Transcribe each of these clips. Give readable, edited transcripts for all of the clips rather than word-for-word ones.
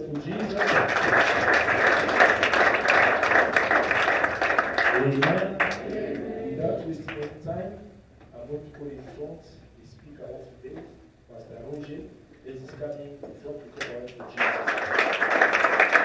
for Jesus. Amen. Without wasting any time, I'm going to call in front the speaker of today, Pastor Roger. This is coming in front to cover for Jesus.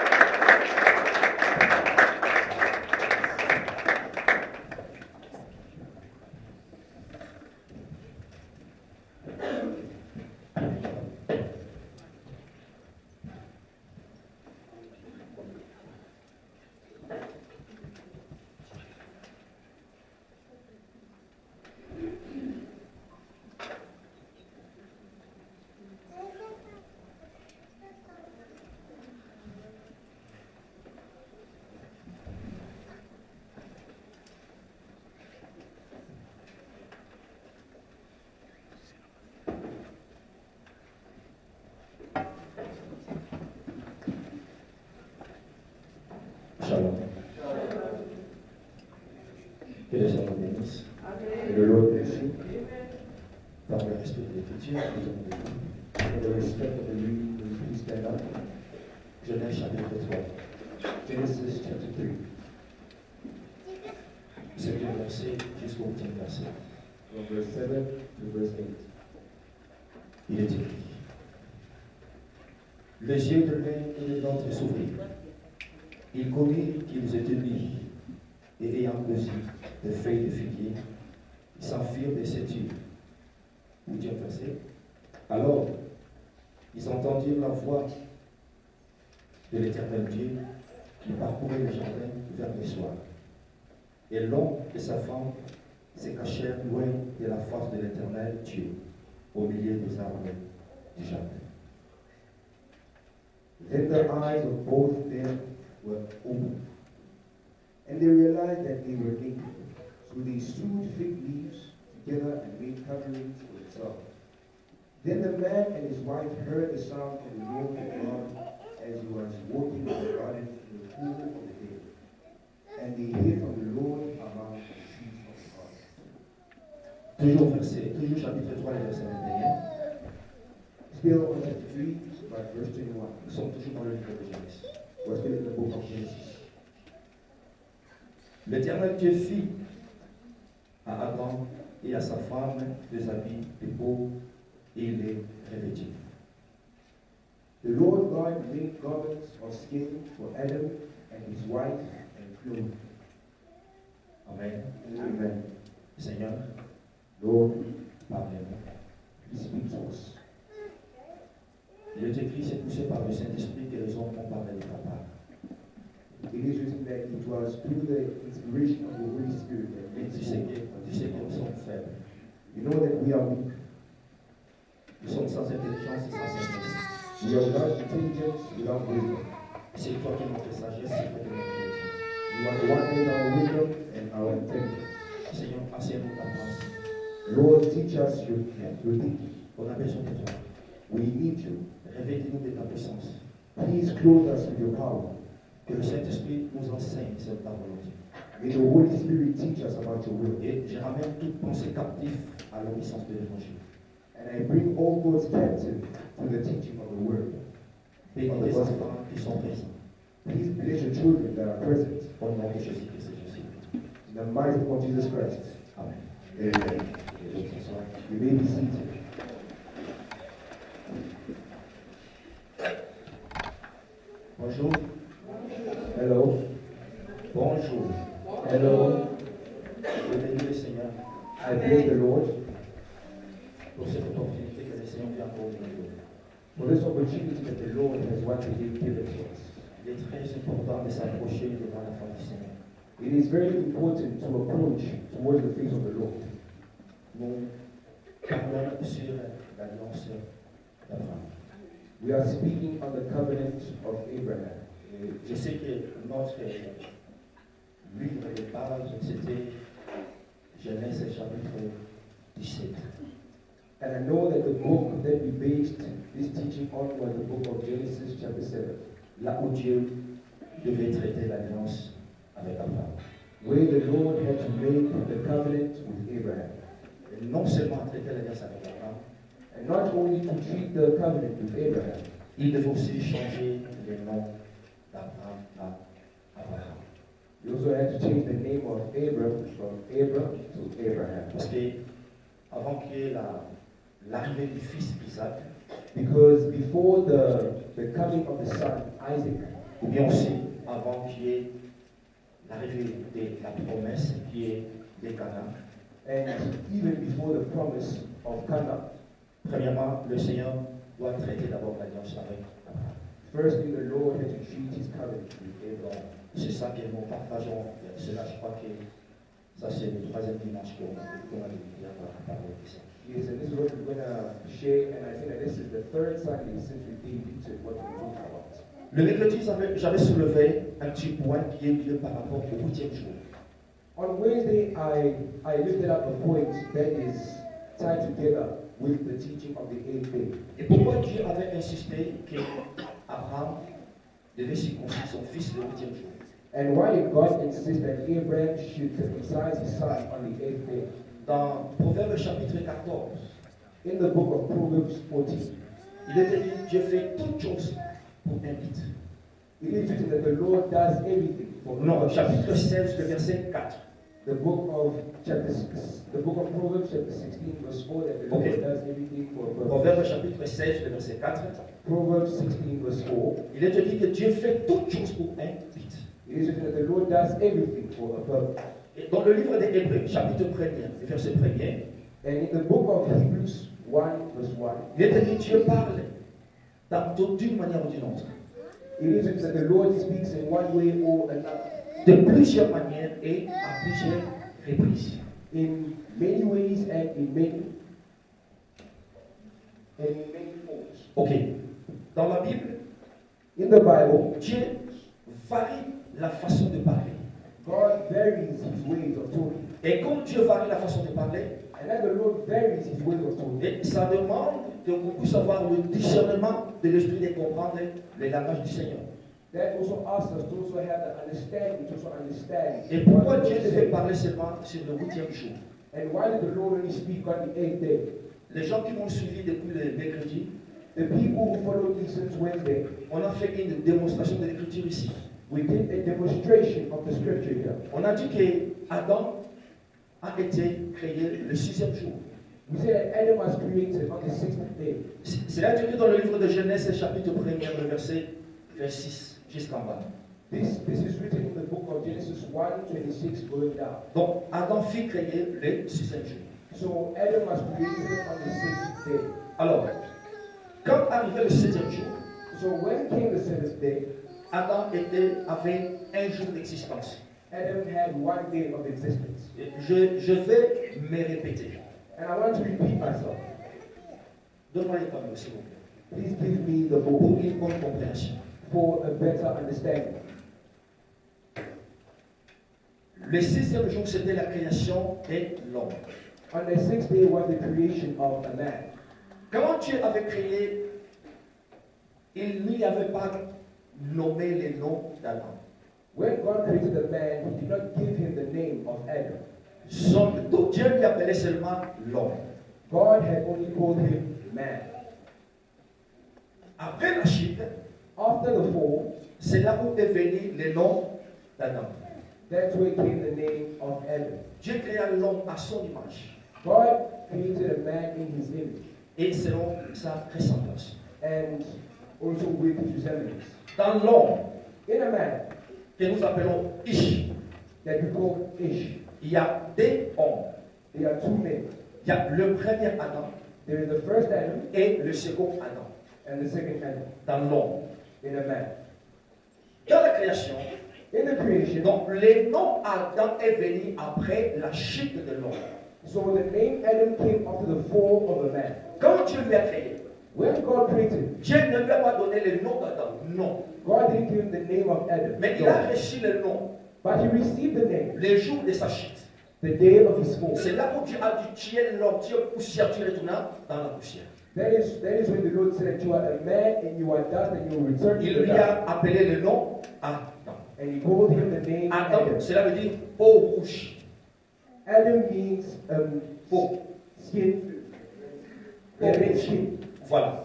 Shalom. Que le Seigneur bénisse. Et le Lord bless you. Par le respect de l'Écriture, nous avons dit. For the respect of the reading, will you please stand up? Genèse chapitre 3. Genesis chapter 3. C'est le verset jusqu'au 10e verset. From verse 7 to verse 8. Il est écrit. Les yeux de l'un et de l'autre s'ouvrirent. Ils connurent qu'ils étaient nus, et ayant cousu des feuilles de figuier, ils s'enfuirent de cette île. Où Dieu passait. Alors, ils entendirent la voix de l'Éternel Dieu qui parcourait le jardin vers le soir. Et l'homme et sa femme se cachèrent loin de la face de l'Éternel Dieu, au milieu des arbres du jardin. Then the eyes of both of them were opened, and they realized that they were naked. So they sewed fig leaves together and made coverings for themselves. Then the man and his wife heard the sound of the Lord God as he was walking in the garden in the cool of the day. And they hid from the Lord among the trees of the garden. Toujours chapitre 3, verset 21. Still on chapter 3, but verse 21. Nous sommes toujours dans le livre de Genèse. We're still in the book of Genesis. L'Éternel Dieu fit à Adam et à sa femme des habits de peau et il les revêtit. The Lord God made garments of skin for Adam and his wife and clothed. Amen. Amen. Seigneur, Lord, parlez-nous. please speak to us. Il est écrit, c'est poussé par le Saint-Esprit que les hommes ont parlé de ta part. It is written that it was through the inspiration of the Holy Spirit that Et made tu sais que nous sommes faibles. You know that we are weak. Nous sommes sans intelligence et sans sagesse. We are without intelligence, without wisdom. C'est toi qui notre sagesse, c'est toi qui notre intelligence. You are the one who is our wisdom and our intelligence. Seigneur, enseigne-nous ta pensée. Lord, teach us your thinking. On a besoin de toi. We need you. Revêtis-nous de ta puissance. Please clothe us with your power. Que le Saint-Esprit nous enseigne cette ta volonté. May the Holy Spirit teach us about your will. Et je ramène toute pensée captive à l'obéissance de l'Évangile. And I bring all thoughts captive to the teaching of the word. Bénis les enfants qui sont présents. Please bless your children that are present. Au nom de Jésus-Christ, Jésus. In the mighty name of Jesus Christ. Amen. Amen. You may be seated. Bonjour. Hello. Bonjour. Hello. Je bénis le Seigneur I bless the Lord pour cette opportunité que le Seigneur vient encore nous donner. for this opportunity that the Lord has once again given to us. Il est très important de s'approcher devant la face du Seigneur. It is very important to approach towards the face of the Lord. Nous parlons sur l'alliance d'Abraham. We are speaking on the covenant of Abraham. Je sais que notre livre de base, c'était Genèse chapitre 17. And I know that the book that we based this teaching on was the book of Genesis chapter 7. Là où Dieu devait traiter l'alliance avec Abraham. Where the Lord had to make the covenant with Abraham. Et non seulement traiter l'alliance avec Abraham, And not only to treat the covenant with Abraham, il devait aussi changer le nom d'Abraham à Abraham. He also had to change the name of Abram from Abram to Abraham. Parce que avant qu'il y ait l'arrivée du fils Isaac, Because before the coming of the son Isaac, ou bien aussi avant qu'il y ait l'arrivée de la promesse qui est de Canaan, and even before the promise of Canaan, premièrement, le Seigneur doit traiter d'abord l'alliance avec Abraham. firstly the Lord had to treat his covenant with Abraham. C'est ça que nous partageons. Cela, je crois que ça, c'est le troisième dimanche qu'on a dédié à parler de ça. Yes, and this is what we're going to share, and I think that this is the third Sunday since we dig into what we're talking about. Le mercredi, j'avais soulevé un petit point qui est lié par rapport au 8e jour. On Wednesday, I lifted up a point that is tied together with the teaching of the 8th day. Et pourquoi Dieu avait insisté qu'Abraham devait circoncire son fils le 8e jour? And why did God insist that Abraham should circumcise his son on the 8th day? Dans Proverbes chapitre 14, In the book of Proverbs 14, il était dit, Dieu fait toutes choses pour un but. it is written that the Lord does everything for a Non, purpose. chapitre 16, le verset 4. The book of Proverbs chapter 16 verse 4 that the Lord Okay. does everything for a purpose. Proverbes chapitre 16, le verset 4. Proverbs 16 verse 4, Il est dit que Dieu fait toutes choses pour un but. it is written that the Lord does everything for a purpose. Et dans le livre des Hébreux, chapitre 1er, le verset 1er, And in the book of Hebrews 1 verse 1, il est dit que Dieu parle tantôt d'une manière ou d'une autre, it is written that the Lord speaks in one way or another, de plusieurs manières et à plusieurs reprises. in many ways and in many forms. Ok. Dans la Bible, In the Bible, Dieu varie la façon de parler. God varies his ways of talking. Et comme Dieu varie la façon de parler, And then the Lord varies his ways of talking. et ça demande que vous puissiez avoir le discernement de l'esprit de comprendre le langage du Seigneur. That also asks us to also have the understanding, to also understand. Et pourquoi what the Dieu Lord devait says. parler seulement sur le 8e jour? And why did the Lord only speak on the 8th day? Les gens qui m'ont suivi depuis le mercredi, The people who followed me since Wednesday, on a fait une démonstration de l'écriture ici. we did a demonstration of the scripture here. On a dit que Adam a été créé le 6e jour. We said that Adam was created on the 6th day. C'est là que dans le livre de Genèse, chapitre 1er, le verset 26, jusqu'en bas. This is written in the book of Genesis 1:26 going down. Donc, Adam fut créé le 6e jour. So Adam was created on the 6th day. Alors, quand arrivait le 7e jour, So when came the 7th day, Adam avait un jour d'existence. Adam had one day of existence. Et je vais me répéter. And I want to repeat myself. Donne-moi les panneaux, s'il vous plaît, Please give me the pour book une bonne compréhension. for a better understanding. Le 6e jour, c'était la création de l'homme. On the 6th day was the creation of a man. Quand Dieu avait créé, il n'y avait pas nommé les noms d'Adam. When God created the man, he did not give him the name of Adam. Dieu lui appelait seulement l'homme. God had only called him man. Après la chute, After the fall, c'est là où est venu le nom d'Adam. that's where came the name of Adam. Dieu créa l'homme à son image God created a man in his image et selon sa ressemblance. and also with his resemblance. Dans l'homme In a man que nous appelons Ish, that we call Ish, il y a deux hommes. there are two men. Il y a le premier Adam There is the first Adam et le second Adam and the second Adam dans l'homme. in a man. Dans la création, In the creation, donc le nom Adam est venu après la chute de l'homme. so the name Adam came after the fall of a man. Quand Dieu lui a créé, When God created, Dieu ne lui a pas donné le nom d'Adam, non. God didn't give him the name of Adam. Mais il a No. reçu le nom But he received the name le jour de sa chute. the day of his fall. C'est là où Dieu a dit, tu es l'homme, tu es poussière, tu retournas dans la poussière. That is when the Lord said that you are a man and you are dust and you will return to Il the lui dust. a appelé le nom Adam. And he called him the name Adam, Adam. cela veut dire peau rouge. Adam means Peau. skin, red skin. Voilà.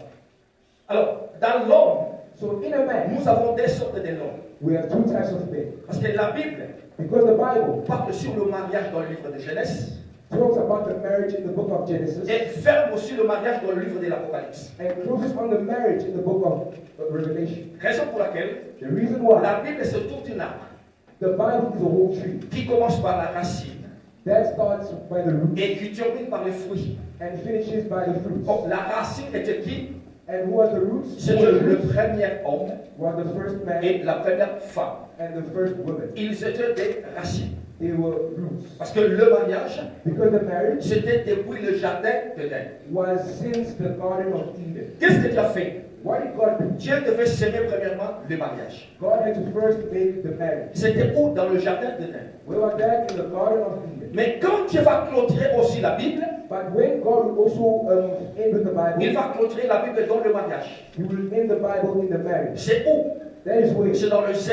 Alors, dans l'homme, So in a man, nous avons des sortes de l'homme. we have two types of men. Parce que la Bible Because the Bible parle sur le mariage dans le livre de Genèse talks about the marriage in the book of Genesis et ferme aussi le mariage dans le livre de l'Apocalypse. and closes on the marriage in the book of Revelation. Raison pour laquelle The reason why la Bible c'est toute une arbre the Bible is a whole tree qui commence par la racine that starts by the root et qui termine par les fruits. and finishes by the fruits. Donc la racine était qui? And who was the roots? C'était le premier homme Was the first man et la première femme. and the first woman. Ils étaient des racines. They were roots. Parce que le mariage, Because the marriage c'était depuis le jardin d'Éden. was since the Garden of Eden. Qu'est-ce que Dieu a fait? What did God do? Dieu devait s'aimer premièrement le mariage. God had to first make the marriage. C'était où? Dans le jardin d'Éden. We were that in the Garden of Eden. Mais quand Dieu va clôturer aussi la Bible, But when God will also end with the il Bible, va clôturer la Bible dans le mariage. He will end the Bible in the marriage. C'est où? That is where. C'est dans le Z.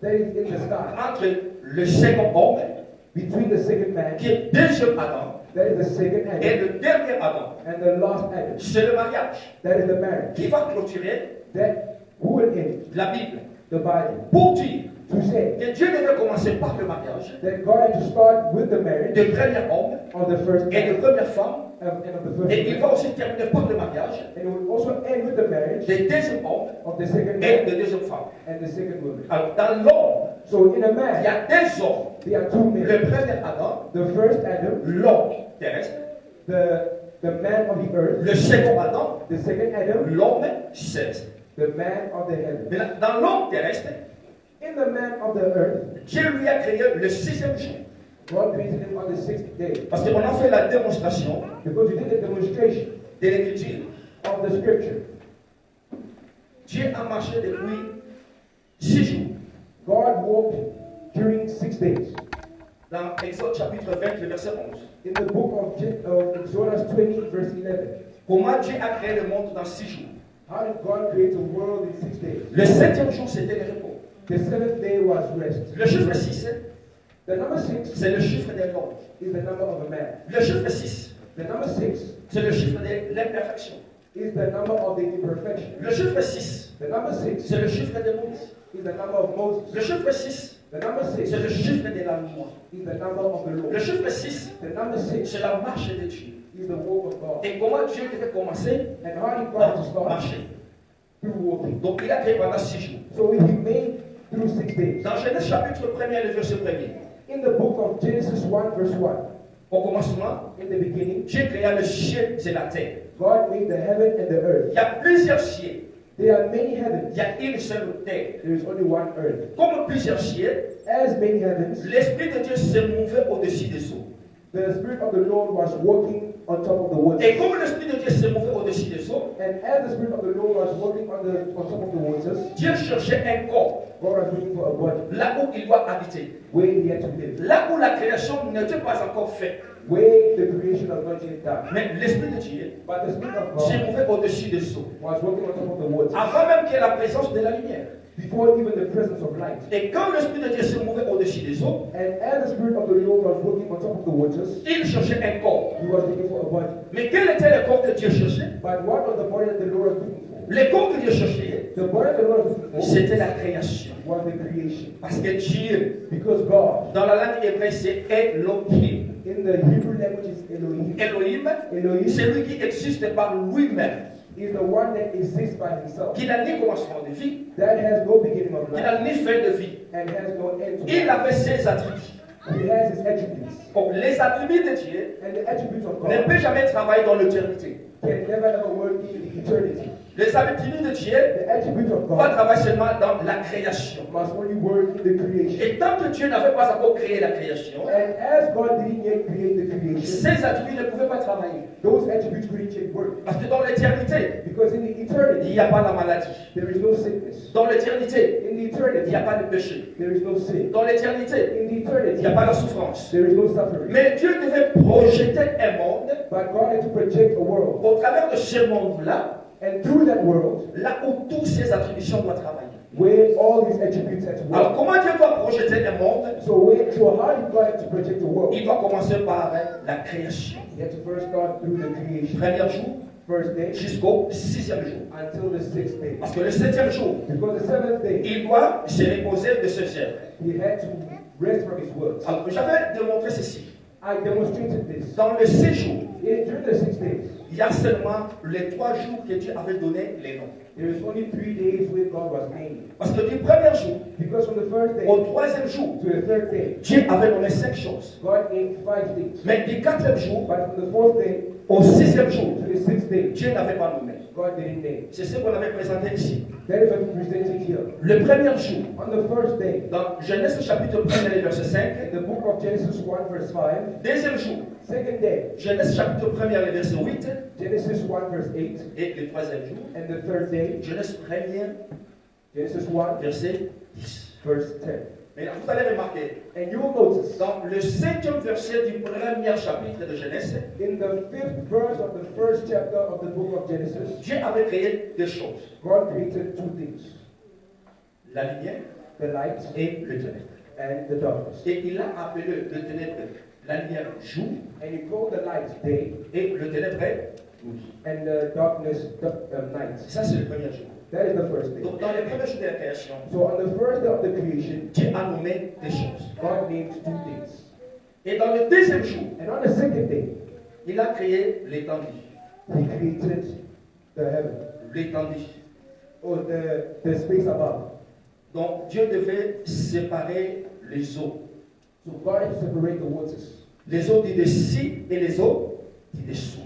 That is in the sky. Entre le second homme, Between the second man, qui est deuxième Adam, that is the second et Adam, le dernier Adam. and the last Adam, C'est le mariage. that is the marriage. Qui va clôturer That who will end la Bible. the Bible. Pour dire To say que Dieu devait commencer par le mariage that God had to start with the marriage du premier homme of the first et de man première femme, and of the first et il man. va aussi terminer par le mariage And it will also end with the marriage du deuxième homme of the second et man de deuxième femme. and the second woman. Alors, dans l'homme, So in a il y man, a deux hommes. there are two Le men. premier Adam, The first Adam, l'homme terrestre. the man of the earth. Le second Adam, The second Adam, l'homme céleste. the man of the heaven. Mais là, dans l'homme terrestre, In the man of the earth, Dieu lui a créé le sixième jour. God created him on the sixth day. Parce qu'on a fait la démonstration Because we did a demonstration de l'écriture. of the scripture. Dieu a marché depuis 6 jours. God walked during 6 days. Dans Exode chapitre 20, le verset 11. In the book of Exodus 20, verse 11. Comment Dieu a créé le monde dans 6 jours? How did God create the world in 6 days? Le septième jour, c'était le repos. The seventh day was rest. Le chiffre 6, The number 6 c'est le chiffre de l'homme. is the number of a man. Le chiffre 6, The number 6 c'est le chiffre de l'imperfection. is the number of the imperfection. Le chiffre 6, The number 6 c'est le chiffre de Moïse. is the number of Moses. Le chiffre 6, The number 6 c'est le chiffre de la loi. is the number of the Le Lord. chiffre 6, The number 6 c'est la marche de Dieu. is the walk of God. Et comment Dieu devait commencer And how did God to à start? marcher? Through walking. Donc il a créé pendant 6 jours. So he made through 6 days. Dans Genèse chapitre 1er, le verset 1er, In the book of Genesis 1, verse 1, au commencement, in the beginning, Dieu créa le ciel et la terre. God made the heaven and the earth. Il y a plusieurs cieux. There are many heavens. Il y a une seule terre. There is only one earth. Comme plusieurs cieux, As many heavens, l'Esprit de Dieu se mouvait au-dessus des eaux. the Spirit of the Lord was walking on top of the waters. Et comme l'Esprit de Dieu se mouvait au-dessus des eaux, And as the Spirit of the Lord was walking on top of the waters, Dieu cherchait un corps God was looking for a body là où il doit habiter. where he had to live, Là où la création n'était pas encore faite. where the creation was not yet done. Mais l'Esprit de Dieu But the Spirit of se God mouvait au-dessus des eaux. was walking on top of the waters Avant même qu'il y ait la présence de la lumière. before even the presence of light. Et quand l'Esprit de Dieu se mouvait au-dessus des eaux, And as the Spirit of the Lord was walking on top of the waters, il cherchait un corps. he was looking for a body. Mais quel était le corps que Dieu cherchait? But what was the body that the Lord was looking for? Le corps que Dieu cherchait, The body that the Lord was looking for c'était la création. was the creation. Parce que Dieu, Because God, dans la langue hébraïque, c'est Elohim. in the Hebrew language, is Elohim. Elohim, Elohim c'est lui qui existe par lui-même, is the one that exists by himself, qui n'a ni commencement de vie, that has no beginning of qui life n'a ni fin de vie. and has no end to Il life. avait ses attributs. He has his attributes. Donc les attributs de Dieu And the attributes of ne God peuvent jamais travailler dans l'éternité. can never ever work in eternity. Les attributs de Dieu The attributes of doivent God travailler seulement dans la création. must only work in the creation. Et tant que Dieu n'avait pas encore créé la création, And as God didn't yet create the creation, ces attributs ne pouvaient pas travailler. those attributes couldn't yet work. Parce que dans l'éternité, Because in the il eternity, n'y a pas la maladie. there is no sickness. Dans l'éternité, In the il eternity, n'y a pas de péché. there is no sin. Dans l'éternité, In the il eternity, n'y a pas de souffrance. there is no suffering. Mais Dieu devait projeter un monde But God had to project a world. au travers de ce monde-là, And through that world, là où toutes ces attributions doivent travailler. where all these attributes had to Alors work. comment Dieu doit projeter un monde? So how did God have to project a world? Il doit commencer par la création. He had to first start through the creation. Premier jour, first day jusqu'au 6e jour. until the 6th day. Parce que le 7e jour, Because the 7th day, il doit se reposer de ce gel. he had to rest from his works. Alors, j'avais démontré ceci. I demonstrated this. Dans les 6 jours, During the 6 days, il y a seulement les 3 jours que Dieu avait donné les noms. there is only 3 days where God was naming. Parce que du premier jour Because from the first day au 3e jour, to the third day, Dieu avait nommé 5 choses. God named 5 things. Mais du 4e jour But from the 4th day au 6e jour, to the 6th day, Dieu n'avait pas nommé. God didn't name. C'est ce qu'on avait présenté ici. That is what we presented here. Le premier jour, On the first day, dans Genèse chapitre 1 verset 5, in the book of Genesis 1 verse 5, deuxième jour, second day, Genèse chapitre 1 verset 8, Genesis 1 verse 8, et le troisième jour, and the third day, Genèse 1 Genesis 1 verset 10. verse 10. Mais là, vous allez remarquer, And you will notice, dans le 5e verset du premier chapitre de Genèse, in the 5th verse of the first chapter of the book of Genesis, Dieu avait créé deux choses, God created 2 things, la lumière the light et le ténèbre. and the darkness. Et il a appelé le ténèbre la lumière jour And he called the light day, et le ténèbre nuit. and the darkness night. Ça, c'est le premier jour. That is the first day. Donc, dans les premiers jours de la création, So on the first day of the creation, Dieu a nommé des choses. God named 2 things. Et dans le deuxième jour, And on the second day, il a créé l'étendue. he created the heaven, L'étendue. or the space above. Donc Dieu devait séparer les eaux. So God had to separate the waters. Les eaux du dessus et les eaux du dessous.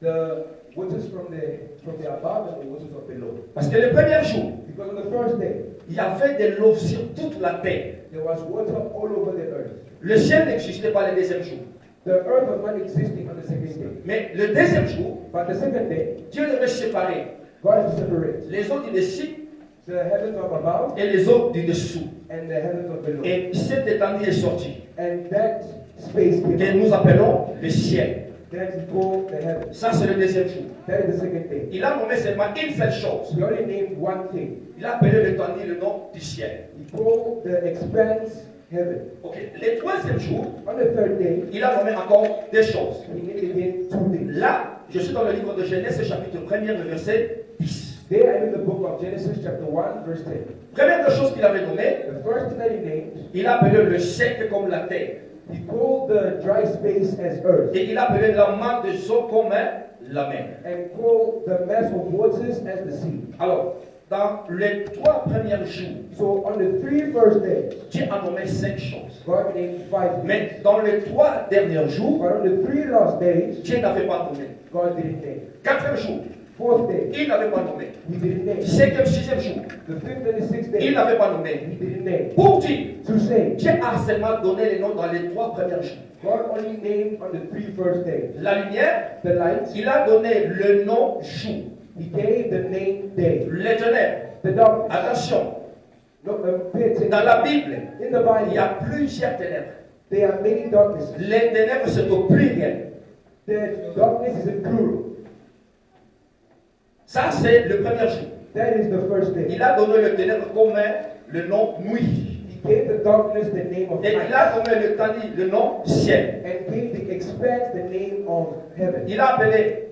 The waters from the above and the waters of below. Parce que le premier jour, Because on the first day, il y avait de l'eau sur toute la terre. there was water all over the earth. Le ciel n'existait pas le deuxième jour. The earth was not existing on the second day. Mais le deuxième jour, But the second day, Dieu devait séparer God had to separate les eaux du dessus the heavens of above et les eaux du dessous. and the heavens of below. Et cette étendue est sortie, And that space que came out. nous appelons le ciel. That is called the heavens. Ça, c'est le deuxième jour. That is the second day. Il a nommé seulement une seule chose. He only named one thing. Il a appelé l'étendue le nom du ciel. He called the expanse heaven. Ok. Le troisième jour, On the third day, il a nommé encore des choses. he named again 2 things. Là, je suis dans le livre de Genèse, chapitre 1er, le verset 10. There I am in the book of Genesis chapter 1 verse 10. Première des choses qu'il avait nommé, The first thing that he named, il a appelé le sec comme la terre. he called the dry space as earth, Et il a appelé la masse des eaux comme la mer. and called the mass of waters as the sea. Alors, dans les 3 premiers jours, So on the 3 first days, Dieu a nommé 5 choses. God named 5 things. Mais dans les 3 derniers jours, But on the 3 last days, Dieu n'avait pas nommé. God didn't name. 4e jour, 4th day, il n'avait pas nommé. he didn't name. 5e, 6e jour, The 5th and the 6th il day, n'avait pas nommé. he didn't name. Pour dire, To say, Dieu a seulement donné les noms dans les 3 premiers jours. God only named on the 3 first days. La lumière, The light, il a donné le nom jour. he gave the name day. Les ténèbres, The darkness, attention, no, pay attention. dans la Bible, In the il y Bible, a plusieurs ténèbres. there are many darknesses. Les ténèbres, c'est au pluriel. The darkness is in plural. Ça, c'est le premier jour. That is the first day. Il a donné le ténèbre comme le nom nuit. He gave the darkness the name of Et il night. a donné le nom ciel. And gave the expanse the name of heaven. Il a appelé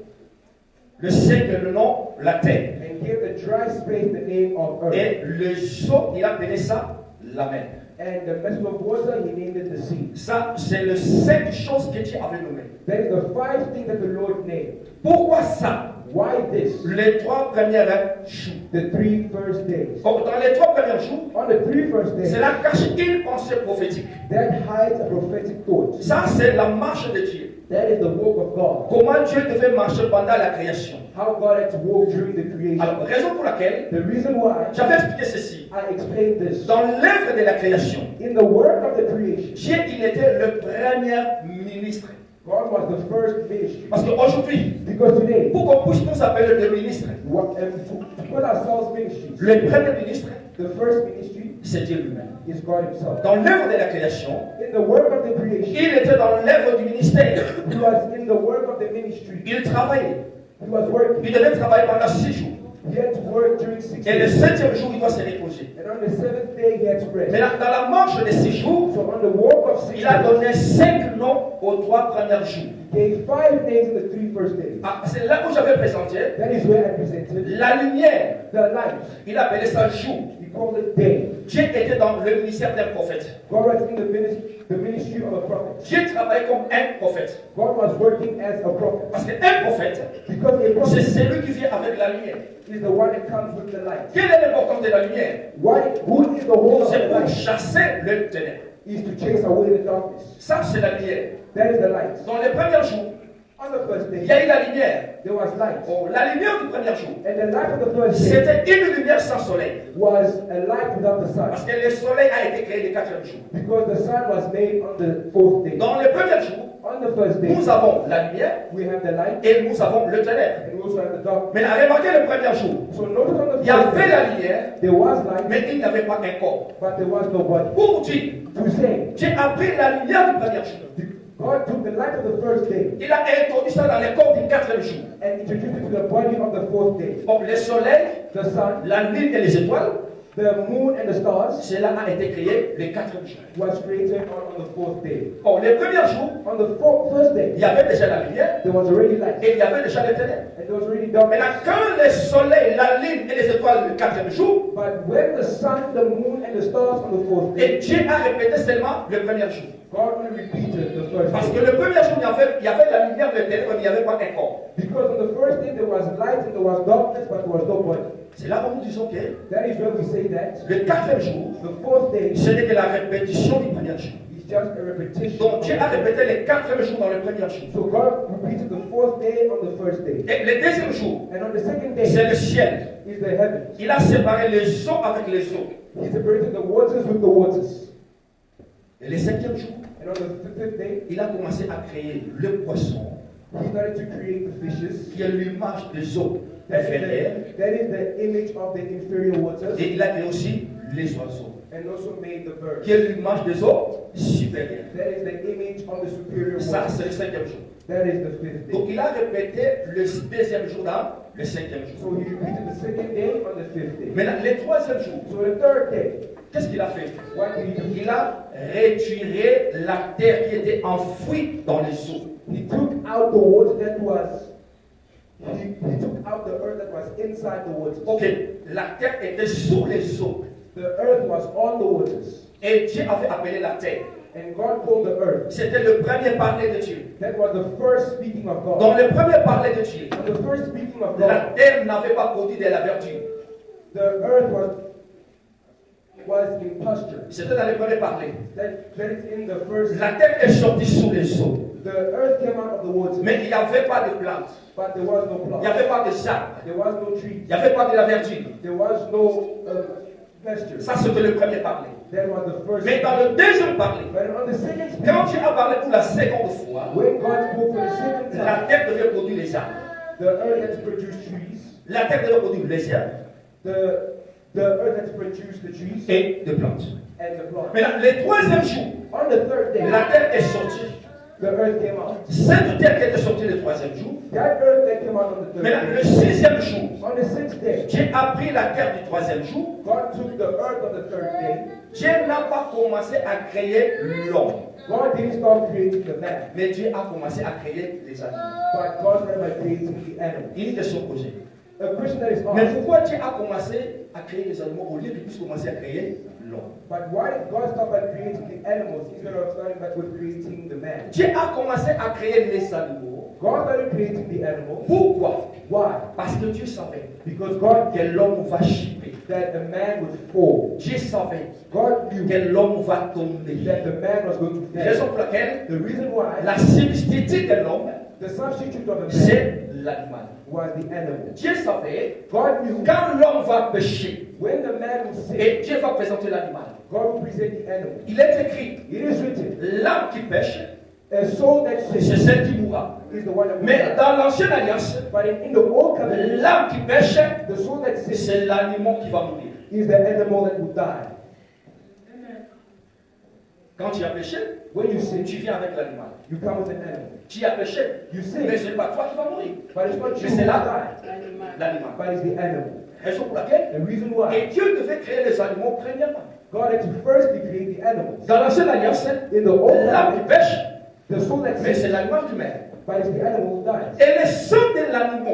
le sec le nom la terre. And gave the dry space the name of earth. Et le eau, il a appelé ça la mer. And the vessel of water, he named it the sea. Ça, c'est les 5 choses que Dieu avait nommées. That is the 5 things that the Lord named. Pourquoi ça? Why this? Les 3 premiers jours. The 3 first days. Donc, dans les 3 premiers jours, On the 3 first days, cela cache une pensée prophétique. that hides a prophetic thought. Ça, c'est la marche de Dieu. That is the work of God. Comment Dieu devait marcher pendant la création. How God had to walk during the creation. Alors, raison pour laquelle The reason why j'avais expliqué ceci. I explained this. Dans l'œuvre de la création, In the work of the creation, Dieu, il était le premier ministre. God was the first ministry. Parce qu'aujourd'hui, Because today, pour qu'on puisse nous appeler le ministre, to call ourselves ministries, le premier ministre, the first ministry c'est Dieu lui-même. is God Himself. Dans l'œuvre de la création, In the work of the creation, il était dans l'œuvre du ministère. He was in the work of the ministry. Il travaillait. He was working. Il devait travailler pendant 6 jours. He had to work during 6 Et le days. 7e jour, il doit se reposer. And on the 7th day, he had to rest. Mais dans la marche de 6 jours, So on the walk of 6 il a days, donné 5 noms aux 3 premiers jours. he gave 5 days in the 3 first days. Ah, c'est C'est là où j'avais présenté That is where I presented la lumière. the light. Il appelait ça jour. He called it day. Dieu était dans le ministère d'un prophète. God was in the ministry of a prophet. Dieu travaillait comme un prophète. God was working as a prophet. Parce qu'un prophète, Because a c'est prophet celui qui vient avec la lumière. is the one that comes with the light. Quelle est l'importance de la lumière? Who is the whole of C'est the pour light? chasser le ténèbre. Is to chase away the darkness. Ça, c'est la lumière. That is the light. Dans les premiers jours, On the first il day, y a eu la lumière. there was light. Oh, la lumière du premier jour, And the light of the first day c'était une lumière sans soleil. was a light without the sun. Parce que le soleil a été créé le quatrième jour. Because the sun was made on the fourth day. Dans le premier jour, On the first day, nous avons la lumière we have the light et nous avons le ténèbre. and we also have the dark. Mais remarquez le premier jour, So notice on the il y avait first la day, lumière, there was light, mais il n'y avait pas un corps. but there was no body. Pour dire, To say, Dieu a pris la lumière du premier jour. God took the light of the first day Il a introduit ça dans le corps du quatrième jour. and introduced it to the body of the fourth day. Donc le soleil, The sun, la lune et les étoiles, the moon, and the stars cela a été créé le quatrième jour. was created on the fourth day. Bon, le premier jour, On the first day, il y avait déjà la lumière there was already light et il y avait déjà les ténèbres. and there was already darkness. Maintenant, quand le soleil, la lune et les étoiles le quatrième jour, But when the sun, the moon, and the stars on the fourth day, et Dieu a répété seulement le premier jour. God only repeated the first Parce que day. le premier jour, il y avait la lumière, le ténèbre, mais il n'y avait pas un corps. Because on the first day there was light and there was darkness, but there was no body. C'est là où nous disons que That is where we say that le quatrième jour, the fourth day ce n'est que la répétition du premier jour. is just a repetition. Donc Dieu a répété le quatrième jour dans le premier jour. So God repeated the fourth day on the first day. Et le deuxième jour, And on the second c'est day le ciel. is the heavens. Il a séparé les eaux avec les eaux. He separated the waters with the waters. Et le cinquième jour, And on the fifth day, il a commencé à créer le poisson, he started to create the fishes. qui est l'image des eaux That inférieures. is the image of the inferior waters. Et il a créé aussi les oiseaux, And also made the birds. qui est l'image des eaux supérieures. That is the image of the superior Ça, waters. c'est le cinquième jour. That is the fifth day. Donc il a répété le deuxième jour dans le cinquième So jour. he repeated the second day on the fifth day. Maintenant, le troisième jour, So the third day, qu'est-ce qu'il a fait? what did he do? Il a retiré la terre qui était enfouie dans les eaux. He took out the water that was, he took out the earth that was inside the waters. Ok, la terre était sous les eaux. The earth was on the waters. Et Dieu avait appelé la terre. And God called the earth. C'était le premier parler de Dieu. That was the first speaking of Dans God. le premier parler de Dieu, And the first speaking of la God, terre n'avait pas produit de la verdure. the earth was in posture. C'était dans le premier parler. That is in the first. La terre est sortie sous les eaux. The earth came out of the waters, Mais il n'y avait pas de plantes. but there was no Il plant. n'y avait pas de arbres. There was no tree. Il n'y avait pas de la verdure. There was no pasture. Ça, c'était le premier parler. That was the first. Mais dans le deuxième parler, But on the second speaking, quand Dieu a parlé pour la seconde fois, when God spoke for the second time, la terre devait produire les arbres. the earth had to produce trees. La terre devait produire les herbes The earth had to produce the trees et des plantes. and the plants. Maintenant, le troisième jour, On the third day, la terre est sortie. the earth came out. Cette terre qui était sortie le troisième jour. That earth that came out on the third Maintenant, le day. sixième jour, On the sixth day, Dieu a pris la terre du troisième jour. God took the earth on the third day. Dieu n'a pas commencé à créer l'homme, God didn't start creating the man, mais Dieu a commencé à créer les animaux. but God started by creating the animal. Il est question posée. A question that is Mais asked, pourquoi Dieu a commencé à créer les animaux au lieu qu'il puisse commencer à créer l'homme? but why did God start by creating the animals instead of starting back with creating the man? Dieu a commencé à créer les animaux. God started creating the animals. Pourquoi? Why? Parce que Dieu savait Because God que l'homme va chipper. that the man would fall. Dieu savait God knew que l'homme va tomber. that the man was going to Raison fall. pour laquelle The reason why la substitut de l'homme, the substitute of the man c'est l'animal. was the animal. Dieu savait God knew quand l'homme va pécher when the man would sin, et Dieu va présenter l'animal. God would present the animal. Il est écrit, It is written, l'âme qui pêche, a soul that c'est sins celle qui mourra. is the one that will Mais die. dans l'ancienne alliance, But in the old covenant, l'âme qui pêche, the soul that sins c'est l'animal qui va mourir. is the animal that will die. Quand tu as péché, When you sin, tu viens avec l'animal. you come with an animal. Tu as péché, You mais sin, ce n'est pas toi qui vas mourir. but it's not you Mais who c'est will là die, l'animal. but it's the animal. Raison pour laquelle, The reason why et Dieu devait créer les animaux premièrement. God had to firstly create the animals. Dans l'ancienne alliance, In the old l'âme qui covenant, pêche, the soul that mais c'est sins, l'animal qui meurt. but it's the animal who dies. Et le sang de l'animal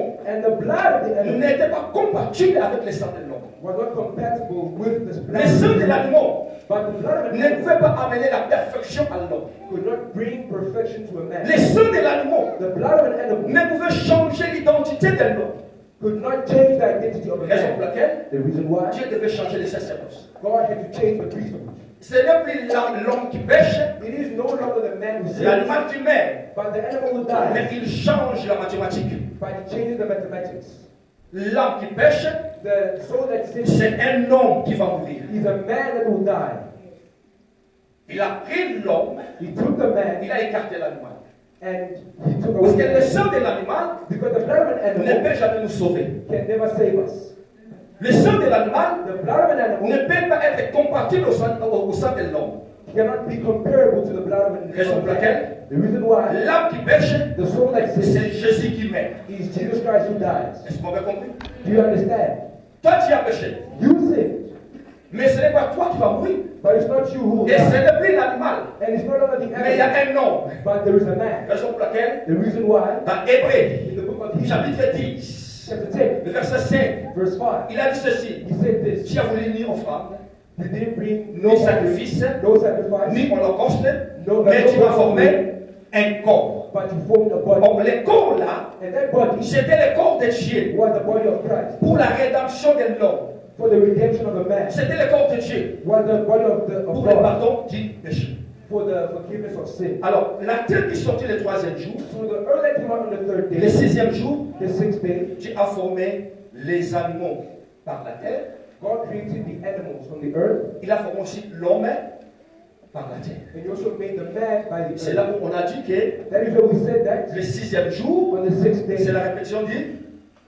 animal n'était pas compatible avec le sang de l'homme. was not compatible with the blood Le sang de l'animal but the blood of an ne animal pouvait pas amener la perfection à l'homme. could not bring perfection to a man. Le sang de l'animal The blood of an animal ne pouvait changer l'identité de l'homme. could not change the identity of a Raison pour man. laquelle The reason why Dieu devait changer les sacerdoces. God had to change the priesthood. Ce n'est plus l'homme qui pêche, It is no longer the man who c'est sins, l'animal qui meurt. but the animal who Mais dies. il change la mathématique. But he changes the mathematics. L'homme qui pêche, The soul that sins c'est un homme qui va mourir. is a man that will die. Il a pris l'homme, He took the man il a écarté l'animal. and he took Parce away que le sang de l'animal because the blood of an ne animal peut jamais nous sauver. can never save us. Le sang de l'animal The blood of an animal ne peut pas être compatible au sang de l'homme. cannot be comparable to the blood of an Raison pour laquelle animal. The reason why l'âme qui pêche, the soul that sins c'est Jésus qui meurt. is Jesus Christ who dies. Est-ce qu'on a compris? Do you understand? Toi, tu as péché. You sinned, Mais ce n'est pas toi qui vas mourir. but it's not you who will Et ce die. n'est plus l'animal. And it's no longer the Mais il y a animal, un homme. but there is a man. Raison pour laquelle, The reason why, dans Hébreu, in the book of Hebrews, chapitre 10, chapter 10, le verset 5, verse 5, il a dit ceci. he said this. Tu as voulu ni offrande, He didn't bring ni sacrifice, no sacrifice, ni holocauste, no, mais tu no as formé un corps. but you formed a body. Or, le corps là, And that body c'était le corps de Dieu was the body of Christ. pour la rédemption de l'homme. For the redemption of a man. C'était le corps de Dieu Was the body of pour le God. pardon du péché. For the forgiveness of sin. Alors, la terre qui sortit le troisième jour, So the earth that came out on the third le day, sixième jour, the sixth day, Dieu a formé les animaux par la terre. God created the animals from the earth, Il a formé aussi l'homme par la terre. and He also made the man by the C'est là earth. où on a dit que That is why we said that le sixième jour, on the sixth day c'est is la répétition du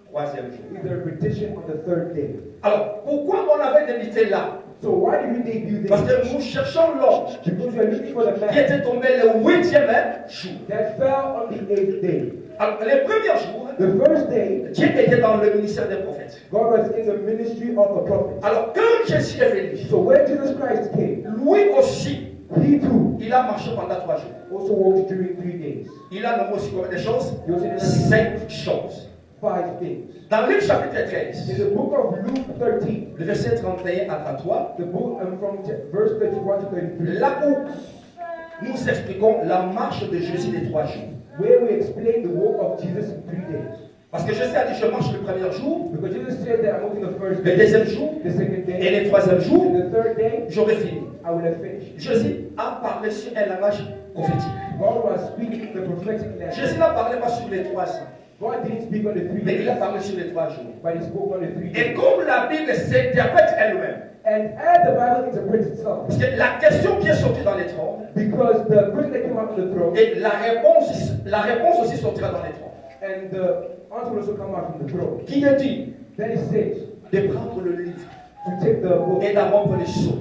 troisième jour. the repetition of the third day. Alors, pourquoi on avait débuté là? So why did we debut Parce this? que nous cherchons l'homme Because we are looking for the qui man était tombé le huitième jour. that fell on the eighth day. Alors, les premiers jours, The first day, Dieu était dans le ministère des prophètes. God was in the ministry of a prophet. Alors, quand Jésus est venu, So when Jesus Christ came, lui aussi, He too il a marché pendant 3 jours. also walked during 3 days. Il a nommé aussi combien de choses? He also did 5 choses. 5 things. Dans Luc chapitre In 13, the book of Luke 13, le verset 31 à 33, the book from verse 31 to 33, là où nous expliquons la marche de Jésus des 3 jours. where we explain the walk of Jesus in 3 days. Parce que Jésus a dit, je marche le premier jour, Because Jesus said that I'm walking the first le day, deuxième jour, the second et day, le troisième jour, and the third day, j'aurai fini. I will have finished. Jésus a parlé sur un langage prophétique. God was speaking the prophetic language. Jésus n'a parlé pas sur les 3 ans, God didn't speak on the 3 mais il a days, parlé sur les 3 jours. but He spoke on the 3 Et days. comme la Bible s'interprète elle-même, And as the Bible interprets itself, parce que la question qui est sortie dans les trônes, because the person that came out on the throne, et la réponse aussi sortira dans les trônes. and the answer will also come out from the throne. Qui te dit Then He says de prendre le livre to take the book et d'abord les sceaux.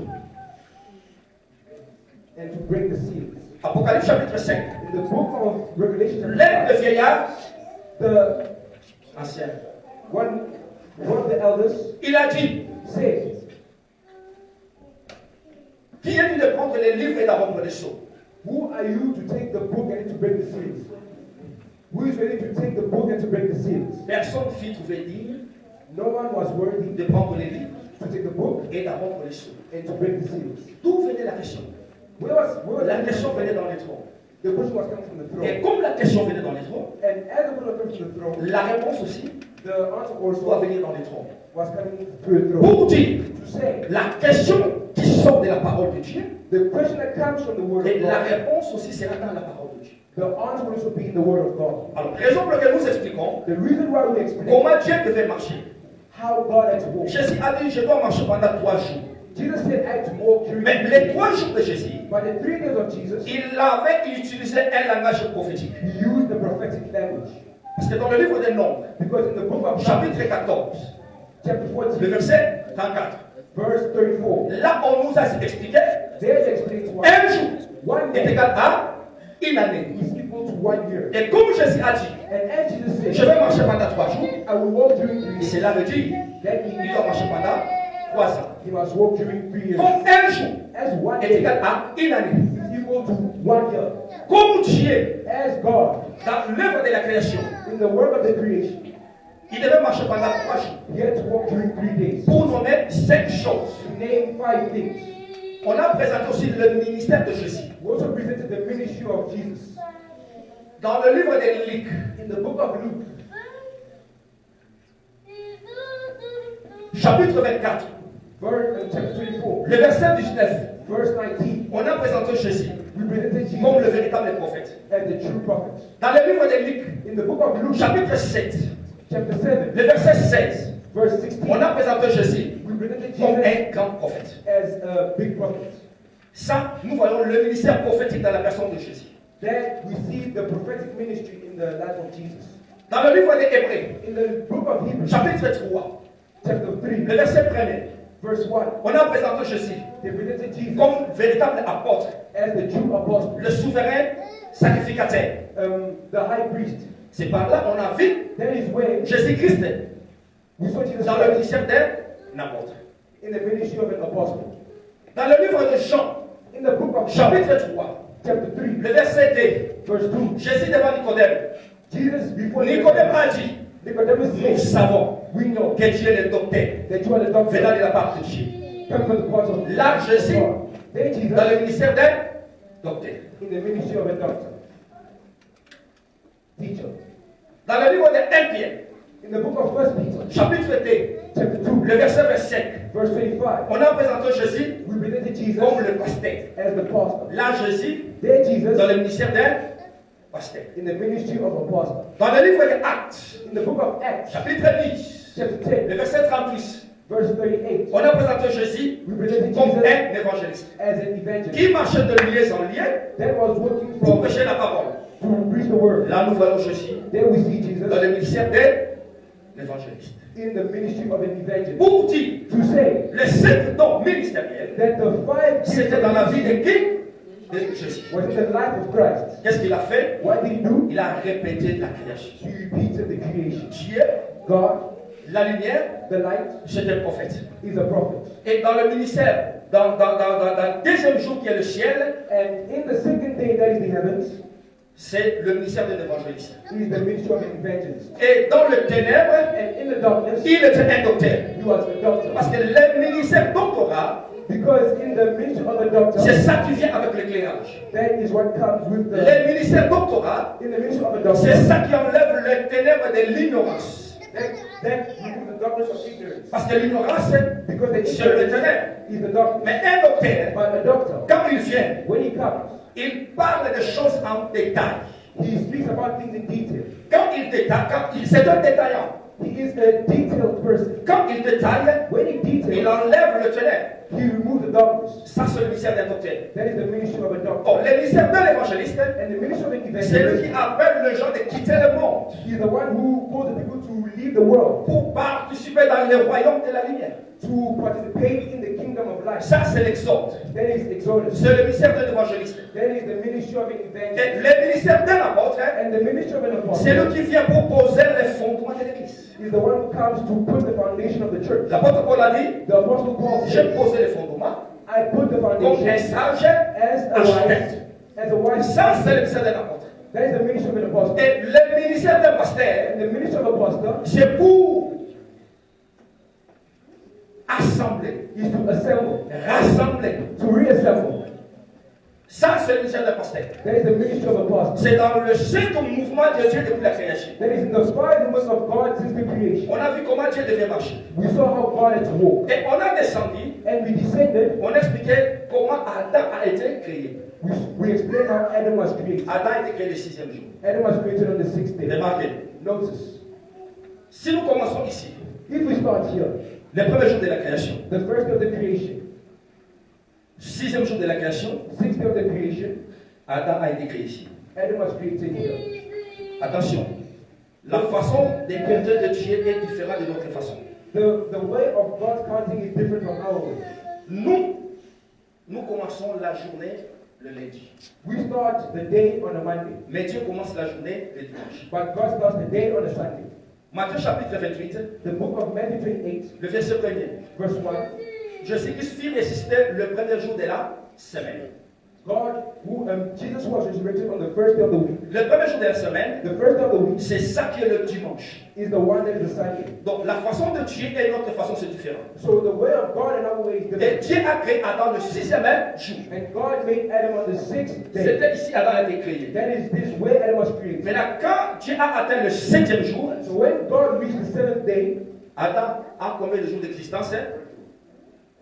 and to break the seals. Apocalypse chapitre 5. In the book of Revelation, chapter L'un des 5, vieillards, the ancien, one of the elders il a dit, said, qui est dit de prendre les livres et d'abord les sceaux? "Who are you to take the book and to break the seals? Who is ready to take the book and to break the seals?" Personne ne fit trouver dire No one was worthy de prendre les livres to take the book et d'abord les sceaux. and to break the seals. D'où venait la question? Where was La question venait dans les trônes. the question was coming from the Et throne, comme la question venait dans les trônes, and as the question was coming from the throne, la réponse aussi the answer doit also venir dans les trônes. was coming through the throne. Pour dire, To say, la question qui sort de la parole de Dieu, the question that comes from the Word et of la God, réponse aussi sera dans la parole de Dieu. the answer will also be in the Word of God. Alors, raison pour laquelle nous expliquons The reason why we explain comment Dieu devait marcher. how God had to walk. Jésus a dit, je dois marcher pendant 3 jours. Jesus said, "I had to walk during Mais les 3 jours de Jésus, By the 3 days of Jesus, il avait utilisé un langage prophétique. He used the prophetic language. Parce que dans le livre des Nombres, Because in the book of Numbers, chapitre 14, chapter le 14, verset 34, verse 34, là on nous a expliqué there it explains why un jour one est day égal à une année. is equal to 1 year. Et comme Jésus a dit, And as Jesus je said, vais marcher pendant 3 jours, I will walk during 3 et days, cela veut dire that il means doit marcher pendant 3 ans. he must walk during 3 years. Comme un jour As 1 est day égal à une année. is equal to 1 year. Comme Dieu, As God, dans l'œuvre de la création, in the work of the creation, Il devait marcher pendant 3 jours He had to walk during 3 days pour nommer 5 choses. to name 5 things. On a présenté aussi le ministère de Jésus. We also presented the ministry of Jesus. Dans le livre de Luc, In the book of Luke, chapitre 24, chapter 24, le verset 19, verse 19, on a présenté Jésus we presented Jesus comme le véritable prophète. as the true prophet. Dans le livre de Luc, In the book of Luke, chapitre 7, chapter 7, le verset 16, verse 16, on a présenté Jésus we presented comme Jesus un grand prophète. as a big prophet. Ça, nous voyons le ministère prophétique dans la personne de Jésus. Then we see the prophetic ministry in the life of Jesus. Dans le livre des Hébreux, In the book of Hebrews, chapitre 3, chapter 3, le verset 1er, verse 1, on a présenté Jésus they presented Jesus comme véritable apôtre, as the true apostle, le souverain sacrificateur. the high priest. C'est par là qu'on a vu That is when Jésus-Christ we saw Jesus dans le Christ ministère d'un apôtre. in the ministry of an apostle. Dans le livre de Jean, In the book of John, chapitre 3, chapter 3, le verset 2, verse 2, Jésus devant Nicodème. Jesus before Nicodème a dit, Nicodemus nous said, savons we know que Dieu est le docteur that you are the doctor venant de la part de Dieu. come from the part of Là, Jésus, God. Then Jesus dans le ministère d'un docteur. in the ministry of a doctor, teacher. Dans le livre de 1 Pierre, In the book of 1 Peter, chapitre 2, chapter 2, le verset 25, verse 25, on a présenté Jésus we presented Jesus comme le pasteur. as the pastor. Là, Jésus, There Jesus dans le ministère d'un pasteur. in the ministry of apostle. Dans le livre des Actes, In the book of Acts, chapitre 10, chapter 10, le verset 38, verse 38, on a présenté Jésus we presented comme Jesus un évangéliste as an evangelist qui marchait de lieu en lieu that was working pour for prêcher la parole. to preach the word. Là, nous voyons Jésus There we see Jesus dans le ministère d'un évangéliste. in the ministry of an evangelist. Pour dire, To say les 5 dons ministériels, that the 5 gifts c'était dans la vie de qui? De Jésus. was in the life of Christ. Qu'est-ce qu'il a fait? What did he do? Il a répété la création. He repeated the creation. Dieu, God, la lumière, the light, c'est un prophète. is a prophet. Et dans le ministère, dans le deuxième jour qui est le ciel, And in the second day, that is the heavens, c'est le ministère de l'évangéliste. is the ministry of an evangelist. Et dans le ténèbre, And in the darkness, il était un docteur. he was a doctor. Parce que le ministère doctorat, Because in the ministry of a doctor, c'est ça qui vient avec l'éclairage. that is what comes with the. Le ministère doctorat, In the ministry of a c'est doctor, ça qui enlève le ténèbre de l'ignorance. that removes the darkness of ignorance. Parce que l'ignorance, Because the c'est le ignorance ténèbre. is the darkness. Mais un docteur, But a doctor, quand il vient, when he comes, il parle de choses en détail. he speaks about things in detail. Quand il détaille, c'est un détaillant. He is a detailed person. Quand il détaille, When he il details, enlève le ténèbre. he removes the darkness. Ça, c'est le ministère d'un docteur. That is the ministry of a doctor. Bon, le ministère de l'évangéliste, And the ministry of an c'est lui evangelist qui appelle les gens de quitter le monde is the one who calls the people to leave the world, pour participer dans le royaume de la lumière. to participate in the kingdom of light. Ça, c'est l'exode. That is Exodus. C'est le ministère de l'évangéliste. That is the ministry of an evangelist. Et le ministère d'un apôtre, And the ministry of an c'est lui apostle qui vient pour poser les fondements de l'église. is the one who comes to put the foundation of the church. L'apôtre Paul a dit, The apostle Paul j'ai said, posé les fondements I put the comme un foundation sage as a architecte. wise, as a wise. Ça, c'est le ministère d'un apôtre. That is the ministry of an apostle. Et le ministère d'un pasteur, And the ministry of apostle c'est pour assembler, is to assemble, rassembler. to reassemble. Ça, c'est le ministère d'un pasteur. That is the ministry of apostle. C'est dans le cinq mouvement de Dieu depuis la création. That is in the 5 movements of God since the creation. On a vu comment Dieu devait marcher. We saw how God had to walk. Et on a descendu, And we descended, on a expliqué comment Adam a été créé. we explained how Adam was created. Adam a été créé le 6e jour. Adam was created on the 6th day. Remarquez, Notice, si nous commençons ici, if we start here, le premier jour de la création, the first day of the creation, 6e jour de la création, 6th day of the creation, Adam a été créé ici. Adam was created here. Attention, la façon de compter de Dieu est différente de notre façon. The way of God's counting is different from our way. Nous commençons la journée le lundi. We start the day on a Monday, Mais Dieu commence la journée le dimanche. but God starts the day on a Sunday. Matthieu chapitre 28, The book of Matthew 28, le verset 1er. verse 1. Jésus-Christ fit résister le premier jour de la semaine. Jesus was resurrected on the first day of the week. Le premier jour de la semaine, The first day of the week c'est ça qui est le dimanche. is the one that is the Sunday. Donc la façon de Dieu et notre façon, c'est différent. So the way of God and our way is Et different. Dieu a créé Adam le sixième jour. And God made Adam on the sixth day. C'était ici Adam a été créé. That is this way Adam was created. Maintenant, quand Dieu a atteint le septième jour, So when God reached the seventh day, Adam a combien de jours d'existence?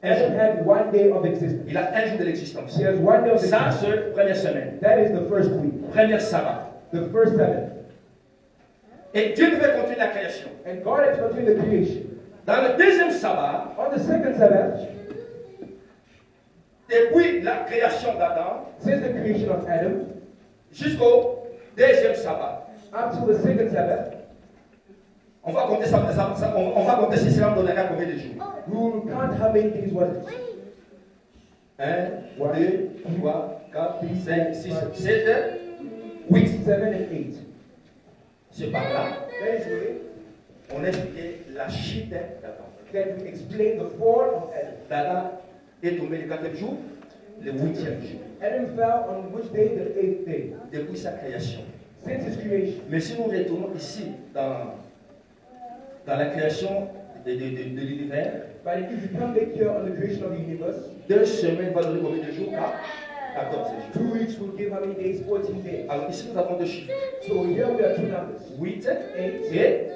Un Adam jour. had 1 day of existence. Il a un jour de l'existence. He has 1 day of Ça, existence. c'est première semaine. That is the first week, Première sabbat. the first Sabbath. Et Dieu devait continuer la création. And God has continued the creation. Dans le deuxième sabbat, On the second Sabbath, depuis la création d'Adam since the creation of Adam, jusqu'au deuxième sabbat, up to the second Sabbath, on va compter on va compter si cela me donnera combien de jours. we will count how many days was it. 1, 2, 3, 4, 5, 6, 7, 8. 7 and 8. C'est par là, That is way on a expliqué la chute d'Adam. that we explain the fall of Adam. Adam est tombé le quatrième jour, le huitième jour, Adam fell on which day? The 8th day. depuis sa création. Since his creation. Mais si nous retournons ici, dans la création de l'univers, But if you come back here on the creation of the universe, 2 semaines va donner combien de jours? 14 jours. 2 weeks will give how many days? 14 days. Alors ici, nous avons deux chiffres, So here we have two numbers, 8 8 et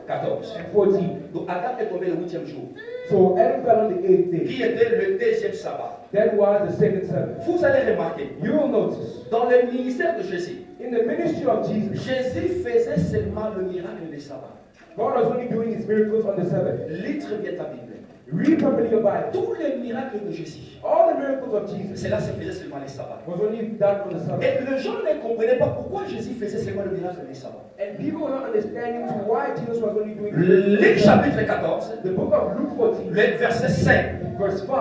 14. and 14. Donc Adam est tombé le huitième jour, So Adam fell on the 8th day. qui était le deuxième sabbat. That was the second Sabbath. Vous allez remarquer, You will notice, dans le ministère de Jésus, in the ministry of Jesus, Jésus faisait seulement le miracle du sabbat. God was only doing his miracles on the Sabbath. Lis très bien ta Bible. Read properly your Bible. Tous les miracles de Jésus, All the miracles of Jesus cela se faisait seulement les sabbats. was only done on the Sabbath. Et les gens ne comprenaient pas pourquoi Jésus faisait seulement le miracle des sabbats. And people were not understanding to why Jesus was only doing Luc chapitre 14, The book of Luke 14, le verset 5. verse 5.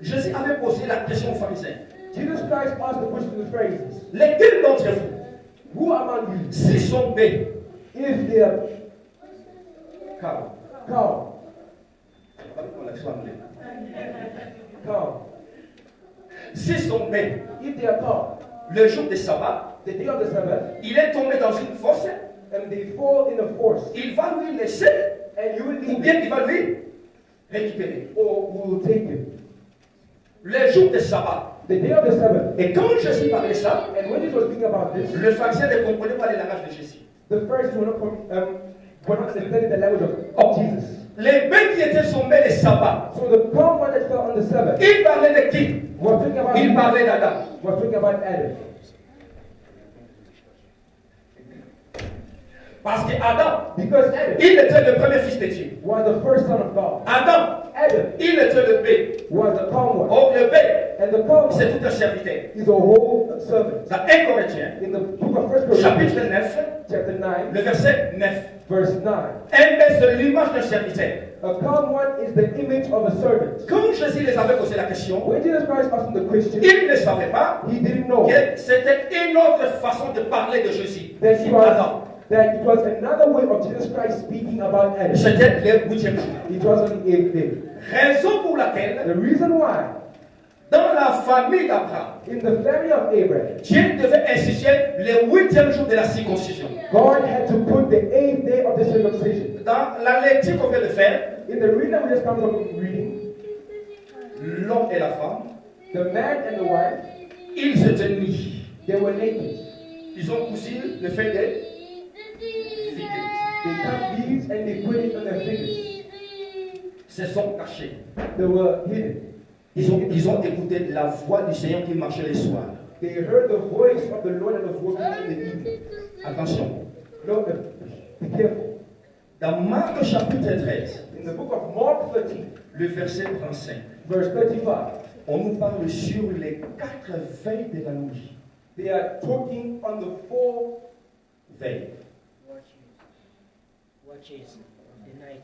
Jésus avait posé la question aux pharisiens. Jesus Christ asked the question to the Pharisees, Lesquels d'entre vous, who among you, s'ils sont bêtes, if they are calme, calm, s'ils sont bêtes, if they are calm, le jour des sabbats, the day of the Sabbath, il est tombé dans une fosse, and they fall in a force, il va lui laisser, and you will ou leave bien him, il va lui récupérer. or will take him. Le jour des sabbats. The day of the Sabbath. Et quand Jésus parlait ça, And when Jesus was speaking about this, le pharisien ne comprenait pas le langage de Jésus. the Pharisees were not understanding the language of Jesus. Les bêtes qui étaient tombées les sabbats, So the calm one that fell on the Sabbath il parlait de qui? was talking about Il parlait d'Adam. was talking about Adam. Parce que Adam, Because Adam il était le premier fils de Dieu. was the first son of God. Adam, Adam il était le bête. was the calm one. Or le bête, And the calm c'est one tout un serviteur. is a whole servant. Dans 1 Corinthiens, In the book of 1 Corinthians, chapitre 9, chapter 9, le verset 9. verse 9. Un bête, c'est l'image d'un serviteur. A calm one is the image of a servant. Quand Jésus les avait posé la question, When Jesus Christ asked them the question, il ne savait pas he didn't know que c'était une autre façon de parler de Jésus. that C'est it was, Adam. that it was another way of Jesus Christ speaking about Adam. C'était le huitième jour. It was on the 8th day. Raison pour laquelle, The reason why, dans la famille d'Abraham, in the family of Abraham, Dieu devait instituer le huitième jour de la circoncision. God had to put the 8th day of the circumcision. Dans la lecture qu'on vient de faire, In the reading that we just come from reading, l'homme et la femme, the man and the wife, ils étaient nus. they were naked. Ils ont cousu le fait des figues. They cut beads and they put it on their fingers. Se sont cachés. They were hidden. Ils ont écouté la voix du Seigneur qui marchait les soirs. They heard the voice of the Lord that was walking in the evening. Attention. No, be careful. Dans Marc chapitre 13, In the book of Mark 13, le verset 35, verse 35, on nous parle sur les 4 veilles de la nuit. they are talking on the 4 Veilles. Watches of the night.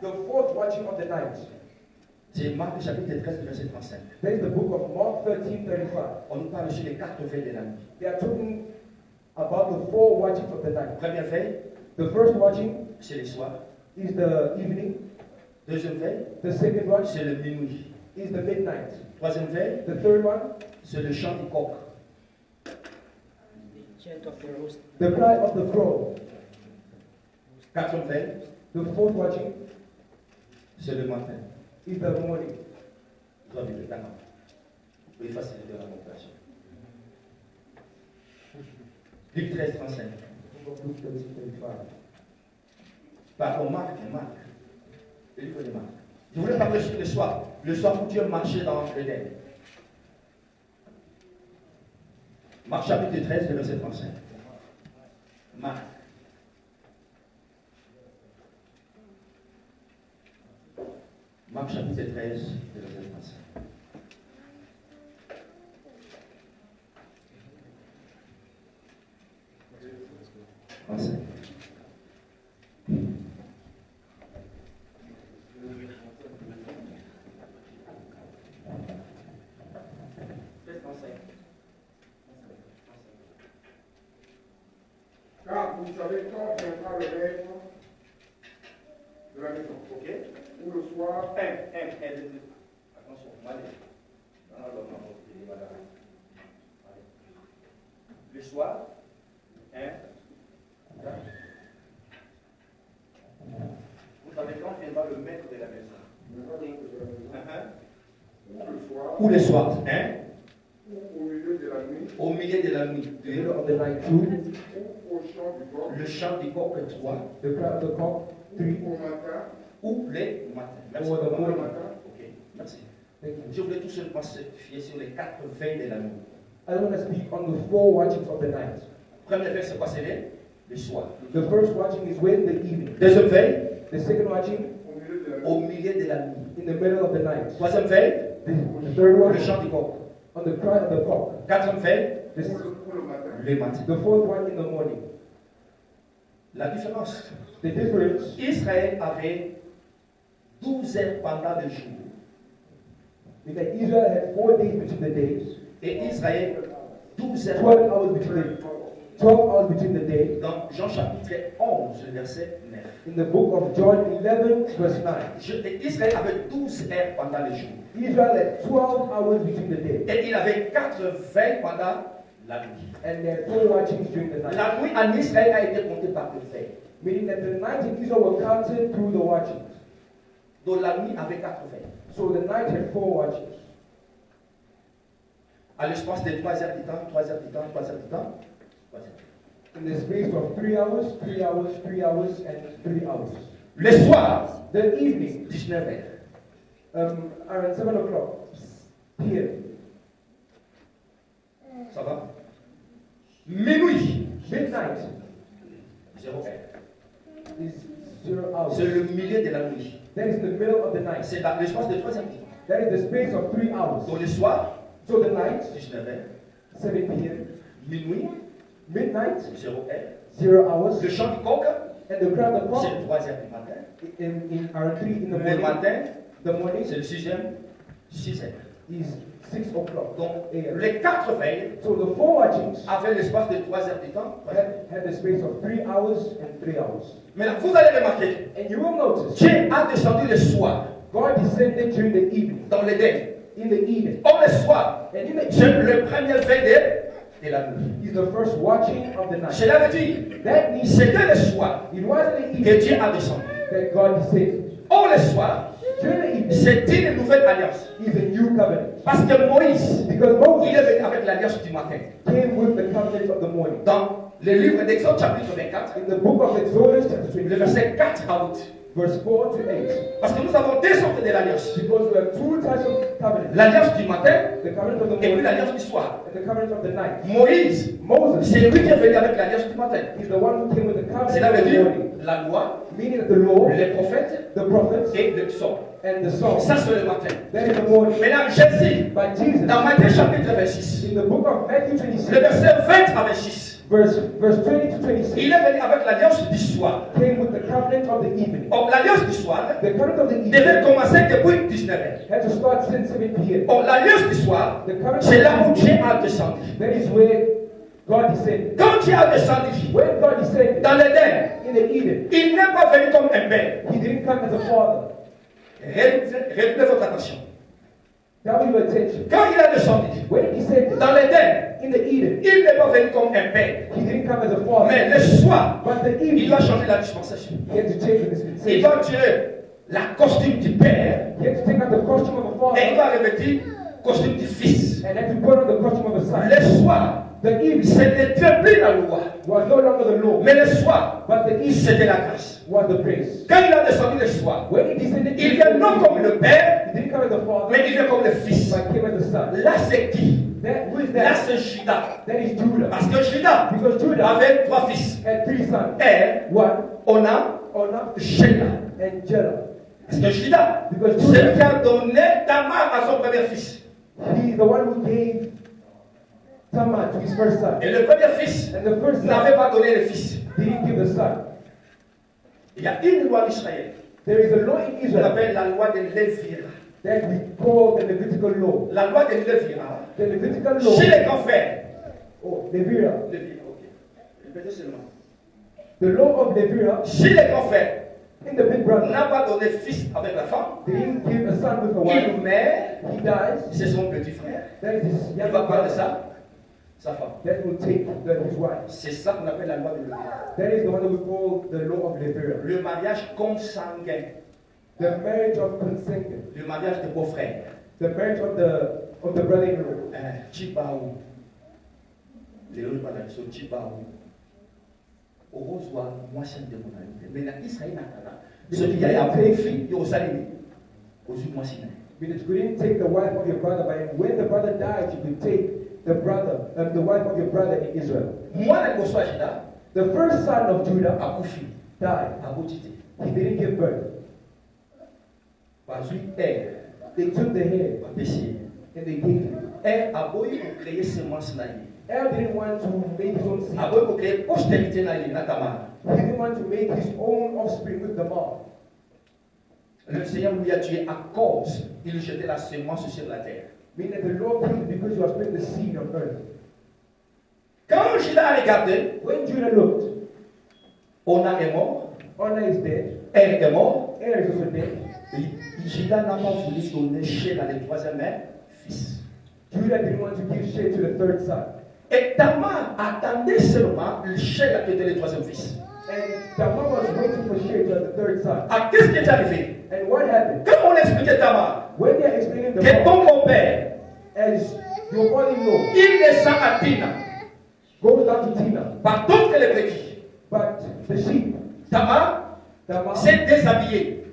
the 4th watching of the night. C'est Marc chapitre 13, verset 35. That is the book of Mark 13, 35. On nous parle sur les 4 veilles de la nuit. They are talking about the 4 watchings of the night. Première veille, The first watching c'est le soir. is the evening. Deuxième veille, The second watch c'est le minuit. is the midnight. Troisième veille, The third one, c'est le chant du coq. The chant of the rooster. the cry of the crow. Quatrième veille, The fourth watching c'est le matin. is the morning. Vous avez le temps. Vous pouvez faciliter la montage. Luc 13, 35. Book of Luke 13:35. Par Marc. Le livre de Marc. Je voulais parler sur le soir. Le soir où Dieu marchait dans l'Éden. Marc chapitre 13, le verset 35. Marc. Marc chapitre 13, le verset 35. Français. Car vous savez quand viendra le maître de la maison, Ok? ou le soir, Attention, allez. Le soir, vous savez quand viendra le maître de la maison. ou le soir, Ou le soir, ou au milieu de la nuit, au milieu de la nuit. The middle of the night, 2. ou au chant du coq, Le chant du coq 3. The cry of the cock, 3. au matin, Ou les matins. Merci. Or the ou le morning. matin, Ok, merci. Thank you. Je voulais tout simplement se fier sur les 4 veilles de la nuit. I want to speak on the 4 watchings of the night. Première veille, c'est quoi? C'est le soir. The first watching is when? The evening. Deuxième veille, The second watching, au milieu de la nuit, au milieu de la nuit. in the middle of the night. Troisième veille, The third le one, chant du coq. on the cry of the cock. Quatrième veille, The, ou le matin. le matin. the fourth one in the morning. La différence. The difference, Israël avait 12 heures pendant le jour. is that Israel had 4 days between the days, Et Israël, 12 heures. 12 hours between the 12 hours between the days. Dans Jean chapitre 11, verset 9. In the book of John 11, verse 9, Et Israël avait 12 heures pendant le jour. Israel had 12 hours between the days, Et il avait 4 veilles pendant la nuit. and there are 4 watchings during the night. La nuit en Israël a été comptée par des veilles. Meaning that the night in Israel were counted through the watchings. Donc la nuit avait 4 veilles. So the night had 4 watchings. À l'espace de 3 heures du temps, 3 heures du temps, 3 heures du temps, 3 heures. In the space of 3 hours, 3 hours, 3 hours, and 3 hours. Le soir, The evening, 19 heures. around 7 o'clock p.m. Ça va? Minuit, Midnight 0 heure. is 0 hours. C'est le milieu de la nuit. That is the middle of the night. C'est dans l'espace de 3 heures du temps. That is the space of 3 hours. Donc le soir, So the night, 19 heures. 7 p.m. Minuit, Midnight, 0 heure. 0 hours. Le chant du coq, And the cry of the c'est cock 3 heures du matin. in around 3 in the Le morning. matin, The morning c'est le 6e, 6 heures. is 6 o'clock. Donc a.m. les 4 veilles So the 4 watchings avaient l'espace de 3 heures du temps. had the space of 3 hours and 3 hours. Maintenant, vous allez remarquer, And you will notice Dieu a descendu le soir God descended during the evening. dans l'Éden. In the evening. Or le soir, And in the c'est evening le premier veille de la nuit. is the first watching of the night. Cela veut dire, That means c'était le soir it was in the que evening Dieu a descendu. that God descended. Or le soir, During the evening c'est une nouvelle alliance. is a new covenant. Parce que Moïse, Because il Moses est venu avec l'alliance du matin. came with the covenant of the morning. Dans le livre d'Exode chapitre 24, In the book of Exodus, chapter le 24, verset 4 à 8. verse 4 to 8. Parce que nous avons deux sortes de l'alliance. Because we have 2 types of covenants. L'alliance du matin The covenant of the et puis morning l'alliance du soir. and the covenant of the night. Moïse, Moses c'est lui qui est venu avec l'alliance du matin. is the one who came with the covenant Cela of veut the dire morning. la loi, Meaning that the law, les prophètes the prophets, et le psaume. and the song. Ça, c'est le matin. That is the morning. Maintenant, Jésus, But Jesus, dans Matthieu chapitre 26, in the book of Matthew 26, le verset 20 à 26, verse 20 to 26, il est venu avec l'alliance du soir. came with the covenant of the evening. Or, l'alliance du soir The covenant of the devait evening commencer depuis 19h. had to start since 7 p.m. Or, l'alliance du soir, The covenant c'est là où of the Dieu evening, a descendu. that is where God descended. Quand Dieu a descendu When God descended dans l'Éden, in the Eden, il n'est pas venu comme un père. He didn't come as a father. Relevez votre attention. That was your attention. Quand il a descendu When he descended dans l'Éden, in the Eden, il n'est pas venu comme un père. he didn't come as a father. Mais le soir, But the il evening, doit changer la dispensation. he had to change the Il dispensation. doit tirer la costume du père He had to take out the costume of a et il father doit revêtir le costume du fils. and had to put on the costume of a son. Le soir, The evening c'était plus la loi. was no longer the law, Mais le soir, but the evening c'était la grâce. was the grace. Quand il a descendu le soir, When he descended, il vient non comme le père, he didn't come as the father, mais il vient comme le fils. but came as the son. Là, c'est qui? Who is Là, that? c'est Judas. That is Judah. Parce que Judas Because Judah avait 3 fils. had 3 sons. One, Onan, Onan, Shelah. and Jelah. Parce que Judas, Because c'est lui Judah, qui a donné Tamar à son premier fils. he's the one who gave Tamar to his first son. Et le premier fils And the first n'avait son pas donné le fils. didn't give the son. Il y a une loi d'Israël There is a law in qu'on Israel appelle la loi de Lévira. that we call the Levitical law. La loi de Lévira. The Levitical law, Chez les grands frères. oh, Levira, Lévira, ok. Répétez seulement. the law of Levira Chez les grands frères, in the big on brother, n'a pas donné fils avec la femme. they didn't give a son with a Il wife. meurt, He dies. c'est son petit frère. That is his Il younger va prendre brother. ça, sa femme. That will take his wife. C'est ça qu'on appelle la loi de Lévira. That is the one that we call the law of Levira. Le mariage consanguin. The marriage of consanguine. Le mariage de beau-frère. The marriage of the brother-in-law. Chibaou. Les autres parlent de ça, Chibaou. Au revoir, moi c'est de mon ami. Mais dans Israël, celui qui a appelé fille, il a salué. Aujourd'hui, moi c'est. Because you didn't take the wife of your brother, but when the brother died, you could take the wife of your brother in Israel. Moi, le gosse Judas, The first son of Judah a couché, died. a botité. He didn't give birth. Par suite, elle, They took the head a péché. and they gave him. Elle a beau pour créer semence dans lui. El didn't want to make his own seed. A beau pour créer postérité dans lui, dans Tamar. He didn't want to make his own offspring with the mom. Le Seigneur lui a tué à cause il jetait la semence sur la terre. Meaning that the Lord killed because you are spreading the seed on earth. Quand Judas a regardé, When Judah looked, Onan est mort, Onan is dead. Er est mort. Er is also dead. Judas n'a pas voulu donner Shelah le troisième fils. Judah didn't want to give share to the third son. Et Tamar attendait seulement le Shelah qui était le troisième fils. And Tamar was waiting for share to have the third son. Ah, qu'est-ce qui est arrivé? And what happened? Quand on expliquait Tamar When they are explaining the que ton mom, beau-père, as your father-in-law il descend à Tina goes down to Tina, par d'autres que les brebis. but the sheep, Tamar Tamar, s'est déshabillé.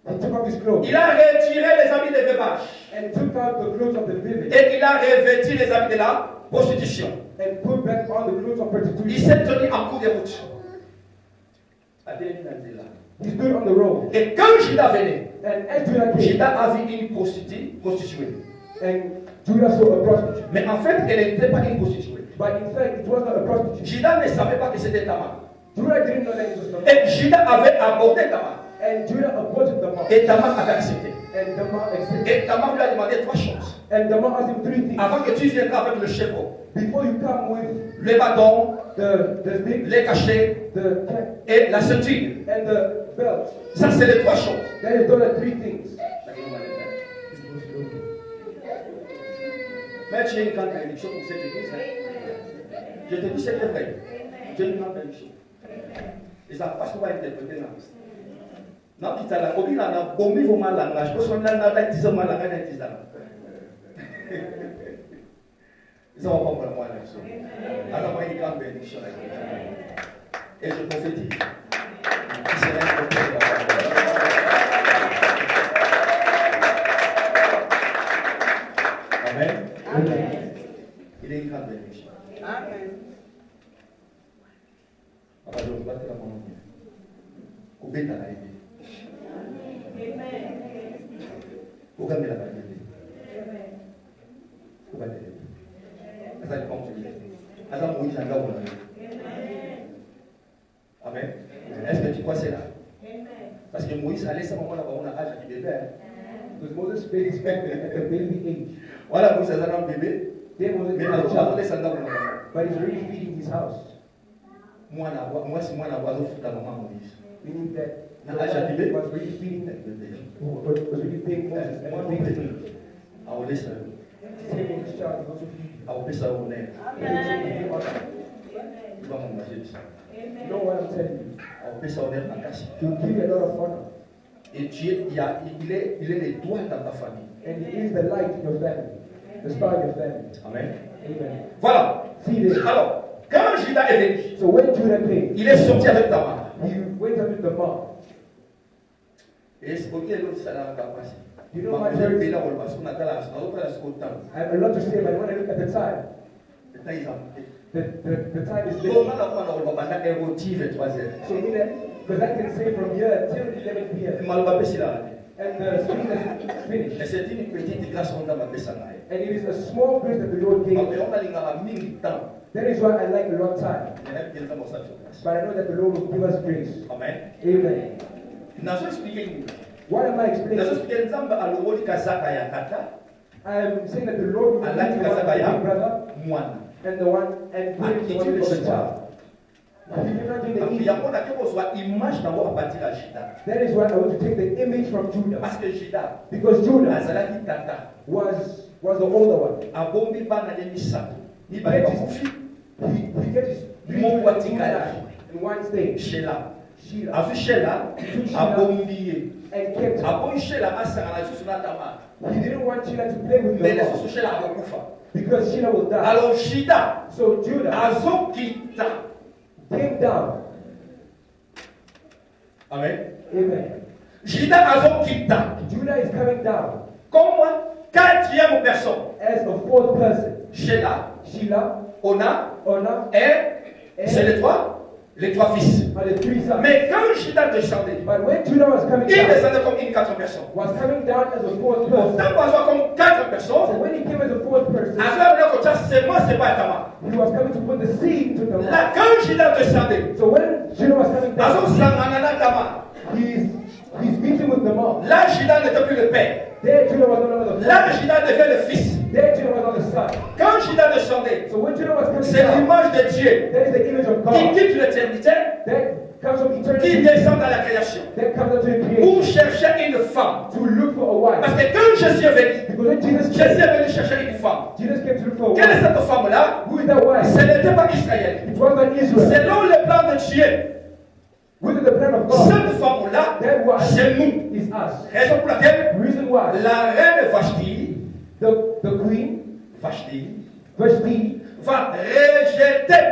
he took off his clothes Il a retiré les habits de veuvage and took out the clothes of the vivid et il a revêtu les habits de la prostitution. and put back on the clothes of Il prostitution. s'est tenu en cours de route. He stood on the road. Et quand Judas venait, And as Judah came, Judas a vu une prostituée. and Judah saw a prostitute. Mais en fait, elle n'était pas une prostituée. But in fact, it was not a prostitute. Judas ne savait pas que c'était Tamar. Judah didn't know that it was Tamar. Et Judas avait abordé Tamar. And Judah approached Tamar. Et Tamar avait accepté. And Tamar accepted. Et Tamar lui a demandé 3 choses. And Tamar asked him 3 things. Avant que tu viennes avec le chevreau, Before you come with le bâton, the stick, les cachets the cap, et la ceinture. and the belt. Ça, c'est les 3 choses. That is those are 3 things. Mais tu as une grande bénédiction pour cette église. Je te dis, c'est vrai. Tu as une grande bénédiction. Et ça passe pour interpréter là. Non, tu as la copie là, on a bombé vos mal langage. Parce qu'on a la 10 ans mal langage, la 10 ans. Ils ont pas pour moi la chose. Alors, moi, une grande bénédiction là. Et je prophétise. Il sera un peu de la parole. Amen. Amen. Il est une grande bénédiction. Amen. Alors, je vais battre la main. Coupez ta live. Pourquoi me la balle? Pourquoi te la balle? Comme tu dis. Attends, Moïse, j'ai un gars. Amen. Est-ce que tu crois c'est là? Parce que Moïse a laissé un moment là-bas, on a âge du bébé. Because Moses paid his family at the baby age. Voilà, Moïse a un bébé. Then Moses Mais had alors, a tu as child. laissé un gars là-bas. But he's already feeding his house. Moi, c'est moi, la voix, foutre ta maman Moïse. Meaning that Na ajabile. was really feeding was really paying Moses and Mwana paying mpetu. him. Awolesa. Saving his child is also feeding. Awopesa one. Amen. Iba mama jesu. You know what I'm telling you? Awopesa one makasi. He'll give you a lot of honor. Et Dieu, il est l'étoile dans ta famille. And he is the light in your family. The star in your family. Amen. Amen. Voilà. See this. Alors, quand Judas est venu, So when Judah came, il est sorti avec Tamar. he went up with the mom. Et c'est pour qu'il ça n'a pas passé. You know what hurts? Il a volé parce qu'on a la temps. I have a lot to say, but when I look at the time, Maintenant, ils ont the time is Donc, little. on a pas le pendant émotive 3 heures. So you know, because I can say from here till 11 p.m. Mal va passer là. And the speech is finished. Et c'est une petite grâce qu'on a ma ça là. And it is a small grace that the Lord gave Donc me. on a l'ingara mille temps. That is why I like a long time. Il y a quelqu'un dans sa grâce. But I know that the Lord will give us grace. Amen. Amen. Nazo expliquer. What am I Nazo explaining? expliquer nzamba alowoli kazaka ya tata. I am saying that the Lord will give Alaki you one of kazaka the ya big brother mwana. and the one and put it in one of the child. He did not do the Donc il y evil. a pas que soit image dans à partir de Judas. That is why I want to take the image from Judah. Parce que Judas Because Judah azalaki tata. was the older one. Abombi bana de misato. Ni He ba get kufi. he get his Mon watikala. in one stage. Sheila. Sheila. Azu Sheila abombi. And kept her. Abon Sheila asanga na susu na Tamar. He didn't want Sheila to play with Mais the les Lord susu Sheila abokufa. because Sheila will die. Alors Judas So Judah azokita. came down. Amen. Amen. Judas azokita. Judah is coming down Comme quatrième personne. as a fourth person. Sheila, Sheila, Ona Ona, et c'est les trois fils. are the three sons. Mais quand Judas descendait, But when Judah was coming il down, descendait comme une quatrième personne. was coming down as a fourth person. Tant qu'on soit comme quatre So personnes, when he came as a fourth person, avec le côté seulement c'est pas Tamar. he was coming to put the seed to the Là land. quand Judas descendait, So when Judah was coming down, azosangana Tamar. he's meeting with the mom. Là Judas n'était plus le père. There Judah was no longer the Là father. Judas devait le fils. There Judah was not the son. Quand Judas descendait, So when Judah was coming c'est down, l'image de Dieu that is the image of qui God. quitte l'éternité, That comes from qui eternity. descend dans la création That comes into the creation. pour chercher une femme. To look for a wife. Parce que quand Jésus est venu, Because when Jesus Jésus came, est venu chercher une femme. Jesus came to look for a Quelle est wife. cette femme-là? Who is that wife? Ce n'était pas Israël. It was not Israel. Selon le plan de Dieu, With the plan of God, cette femme-là, that wife c'est nous. is us. Raison pour laquelle Reason why la reine Vashti, the queen, Vashti, va rejeter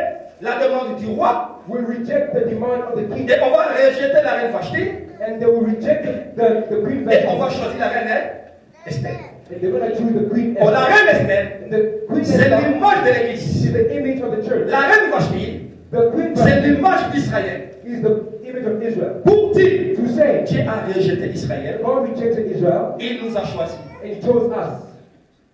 la demande du roi will reject the demand of the king, et on va rejeter la reine Vashti and they will reject the queen et on va Vashti, choisir la reine Esther. and they're going to choose the queen Oh, la Esther. reine Esther, And the queen c'est Esther l'image de is l'église. the image of the church. La reine Vashti, The queen c'est Vashti l'image d'Israël. is the image of Israel. Pour dire, To say, Dieu a rejeté Israël, God rejected Israel, il nous a choisis. and he chose us.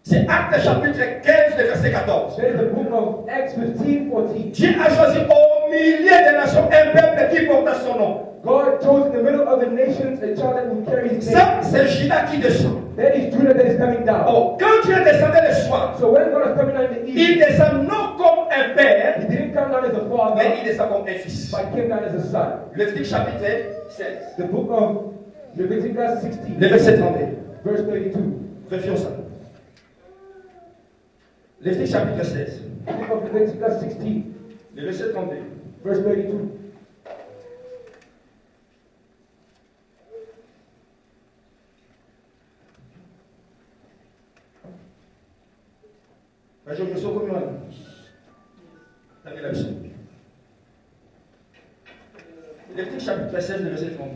C'est Actes chapitre 15, le verset 14. That is the book of Acts 15:14. Dieu a choisi au milieu des nations un peuple qui porte son nom. God chose in the middle of the nations a child that would carry his name. Ça, c'est Judas qui descend. That is Judah that is coming down. Oh, quand Dieu descendait le soir, So when God was coming down in the il east, descend non comme un père, he didn't come down as a mais father, il descend comme un fils. but came down as a son. Lévitique chapitre 16, The book of Leviticus 16, le verset 32. verse 32. Vérifions ça. Lévitique chapitre 16, The book of Leviticus 16, le verset 32. verse 32. Je me suis remis là. T'as mis la mission. Lévitique chapitre 16, le verset 32.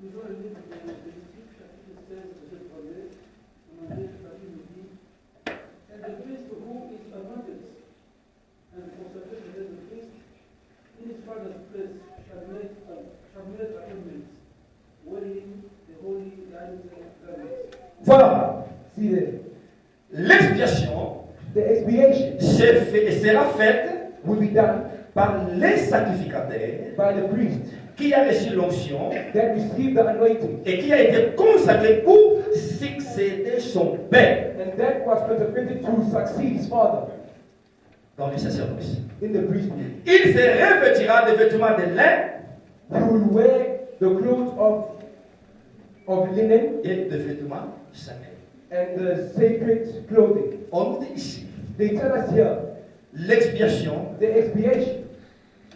Nous allons lire le Lévitique chapitre 16, verset 32. On a dit, la Bible dit, and the priest who is abundance and consecrated as the priest in his father's place shall make atonement, wearing the holy garments. Voilà. See there. L'expiation The expiation sera faite will be done par les sacrificateurs by the priest qui a reçu l'onction that received the anointing, et qui a été consacré pour succéder son père and that was consecrated to succeed his father dans le sacerdoce. in the priesthood. Il se revêtira de vêtements de lin he will wear the clothes of linen et des vêtements sacrés. and the sacred clothing. On nous dit ici, They tell us here, l'expiation, the expiation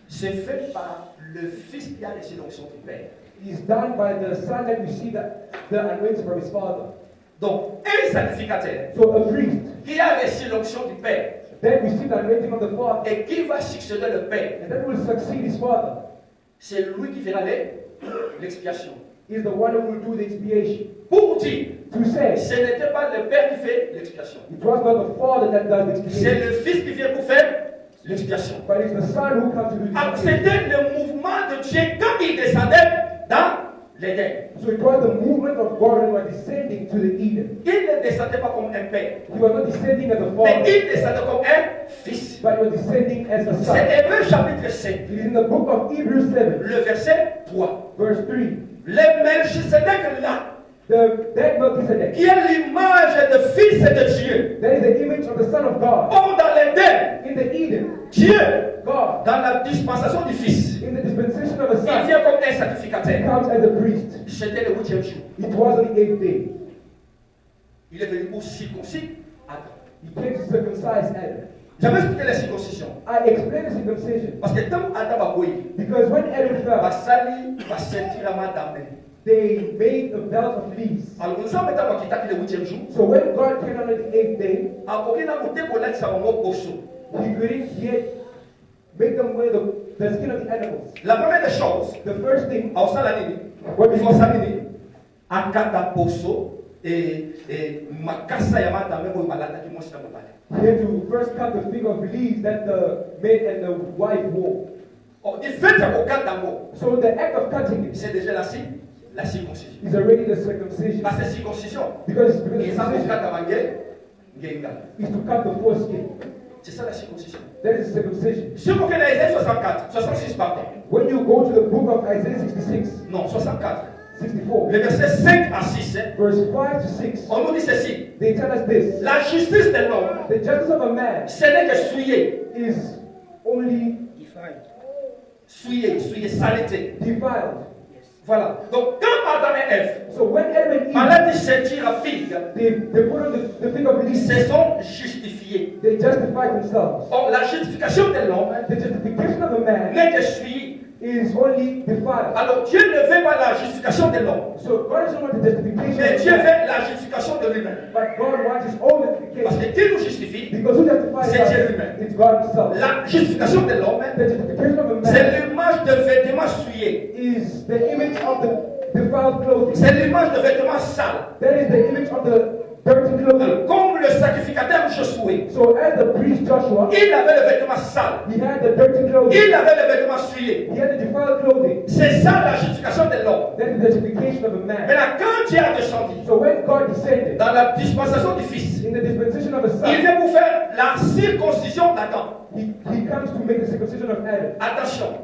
c'est fait par le Fils qui a reçu l'onction du Père. is done by the son that received the anointing from his father. Donc, un sacrificateur So a priest qui a reçu l'onction du Père then received the anointing of the father, et qui va succéder le Père, and that will succeed his father, c'est lui qui fera l'expiation. is the one who will do the expiation. Pour dire, To say, ce n'était pas le Père qui fait l'expiation. it was not the father that does the C'est expiation, le Fils qui vient pour faire l'expiation. but it's the son who comes to do the Alors, expiation. c'était le mouvement de Dieu quand il descendait dans l'Éden. So it was the movement of God when he was descending to the Eden. Il ne descendait pas comme un père, He was not descending as a mais father, il descendait comme un fils. but he was descending as a son. C'est Hébreu chapitre 7, It is in the book of Hebrews 7, le verset 3. verse 3. Le Melchisedec là, That Melchizedek, qui est l'image de fils de Dieu. that is the image of the Son of God. Or dans l'Éden, In the Eden, Dieu, God, dans la dispensation du fils, in the dispensation of a il son, vient comme un he sacrificateur. comes as a priest. C'était le 8e jour. It was on the 8th day. Il est venu pour circoncire Adam. He came to circumcise Adam. J'avais expliqué la circoncision. I explained the circumcision Parce que tant Adam va courir, because when Adam va fell, salir, va sentir la main d'Amel. they made a belt of leaves. Alors nous sommes maintenant qui t'a le 8e jour. So when God came on the 8th day, À aucun côté pour l'être ça au poisson. he couldn't yet make them wear the skin of the animals. La première des choses, The first thing, en salanini, what il we faut salanini, à kata poso et makasa ya main d'Amel pour malade qui mange dans mon palais. he had to first cut the fig of leaves that the man and the wife wore. Oh, il fait au cas d'amour. So the act of cutting it C'est déjà la circoncision. is already the circumcision. Parce que circoncision, Because et ça pour circumcision kata mangé, ngenga. is to cut the foreskin. C'est ça la circoncision. That is circumcision. Si vous regardez Isaïe 64, 66 pardon. When you go to the book of Isaiah 66, Non, 64. 64, Le verset 5 à 6, hein, verse 5 to 6, on nous dit ceci. they tell us this. La justice de l'homme, The justice of a man ce n'est que souiller, is only Defiled. souiller, saleté. defiled. Voilà. Donc, quand Adam et Ève, So when Adam and Eve, maladie sentir à figue, they put on the fig of ils leaves, se sont justifiés. they justify themselves. Or, la justification de l'homme The justification of a man n'est que souiller. is only defiled. Alors, Dieu ne veut pas la justification de l'homme, So God doesn't want the justification mais of Dieu man, veut la justification de lui-même. but God wants his own Parce justification. que qui nous justifie? Because who justifies C'est Dieu us? lui-même. It's God himself. La justification de l'homme, The justification of a c'est man l'image de vêtements souillés. is the image of the defiled clothing. C'est l'image de vêtements sales. That is the image of the dirty clothing. Comme le sacrificateur Josué, So as the priest Joshua, il avait le vêtement sale. he had the dirty clothing. Il avait le vêtement souillé. He had the defiled clothing. C'est ça la justification de l'homme. That is the justification of a man. Maintenant, quand Dieu a descendu So when God descended dans la dispensation du Fils, in the dispensation of a il son, vient pour faire la circoncision d'Adam. he comes to make the circumcision of Adam. Attention,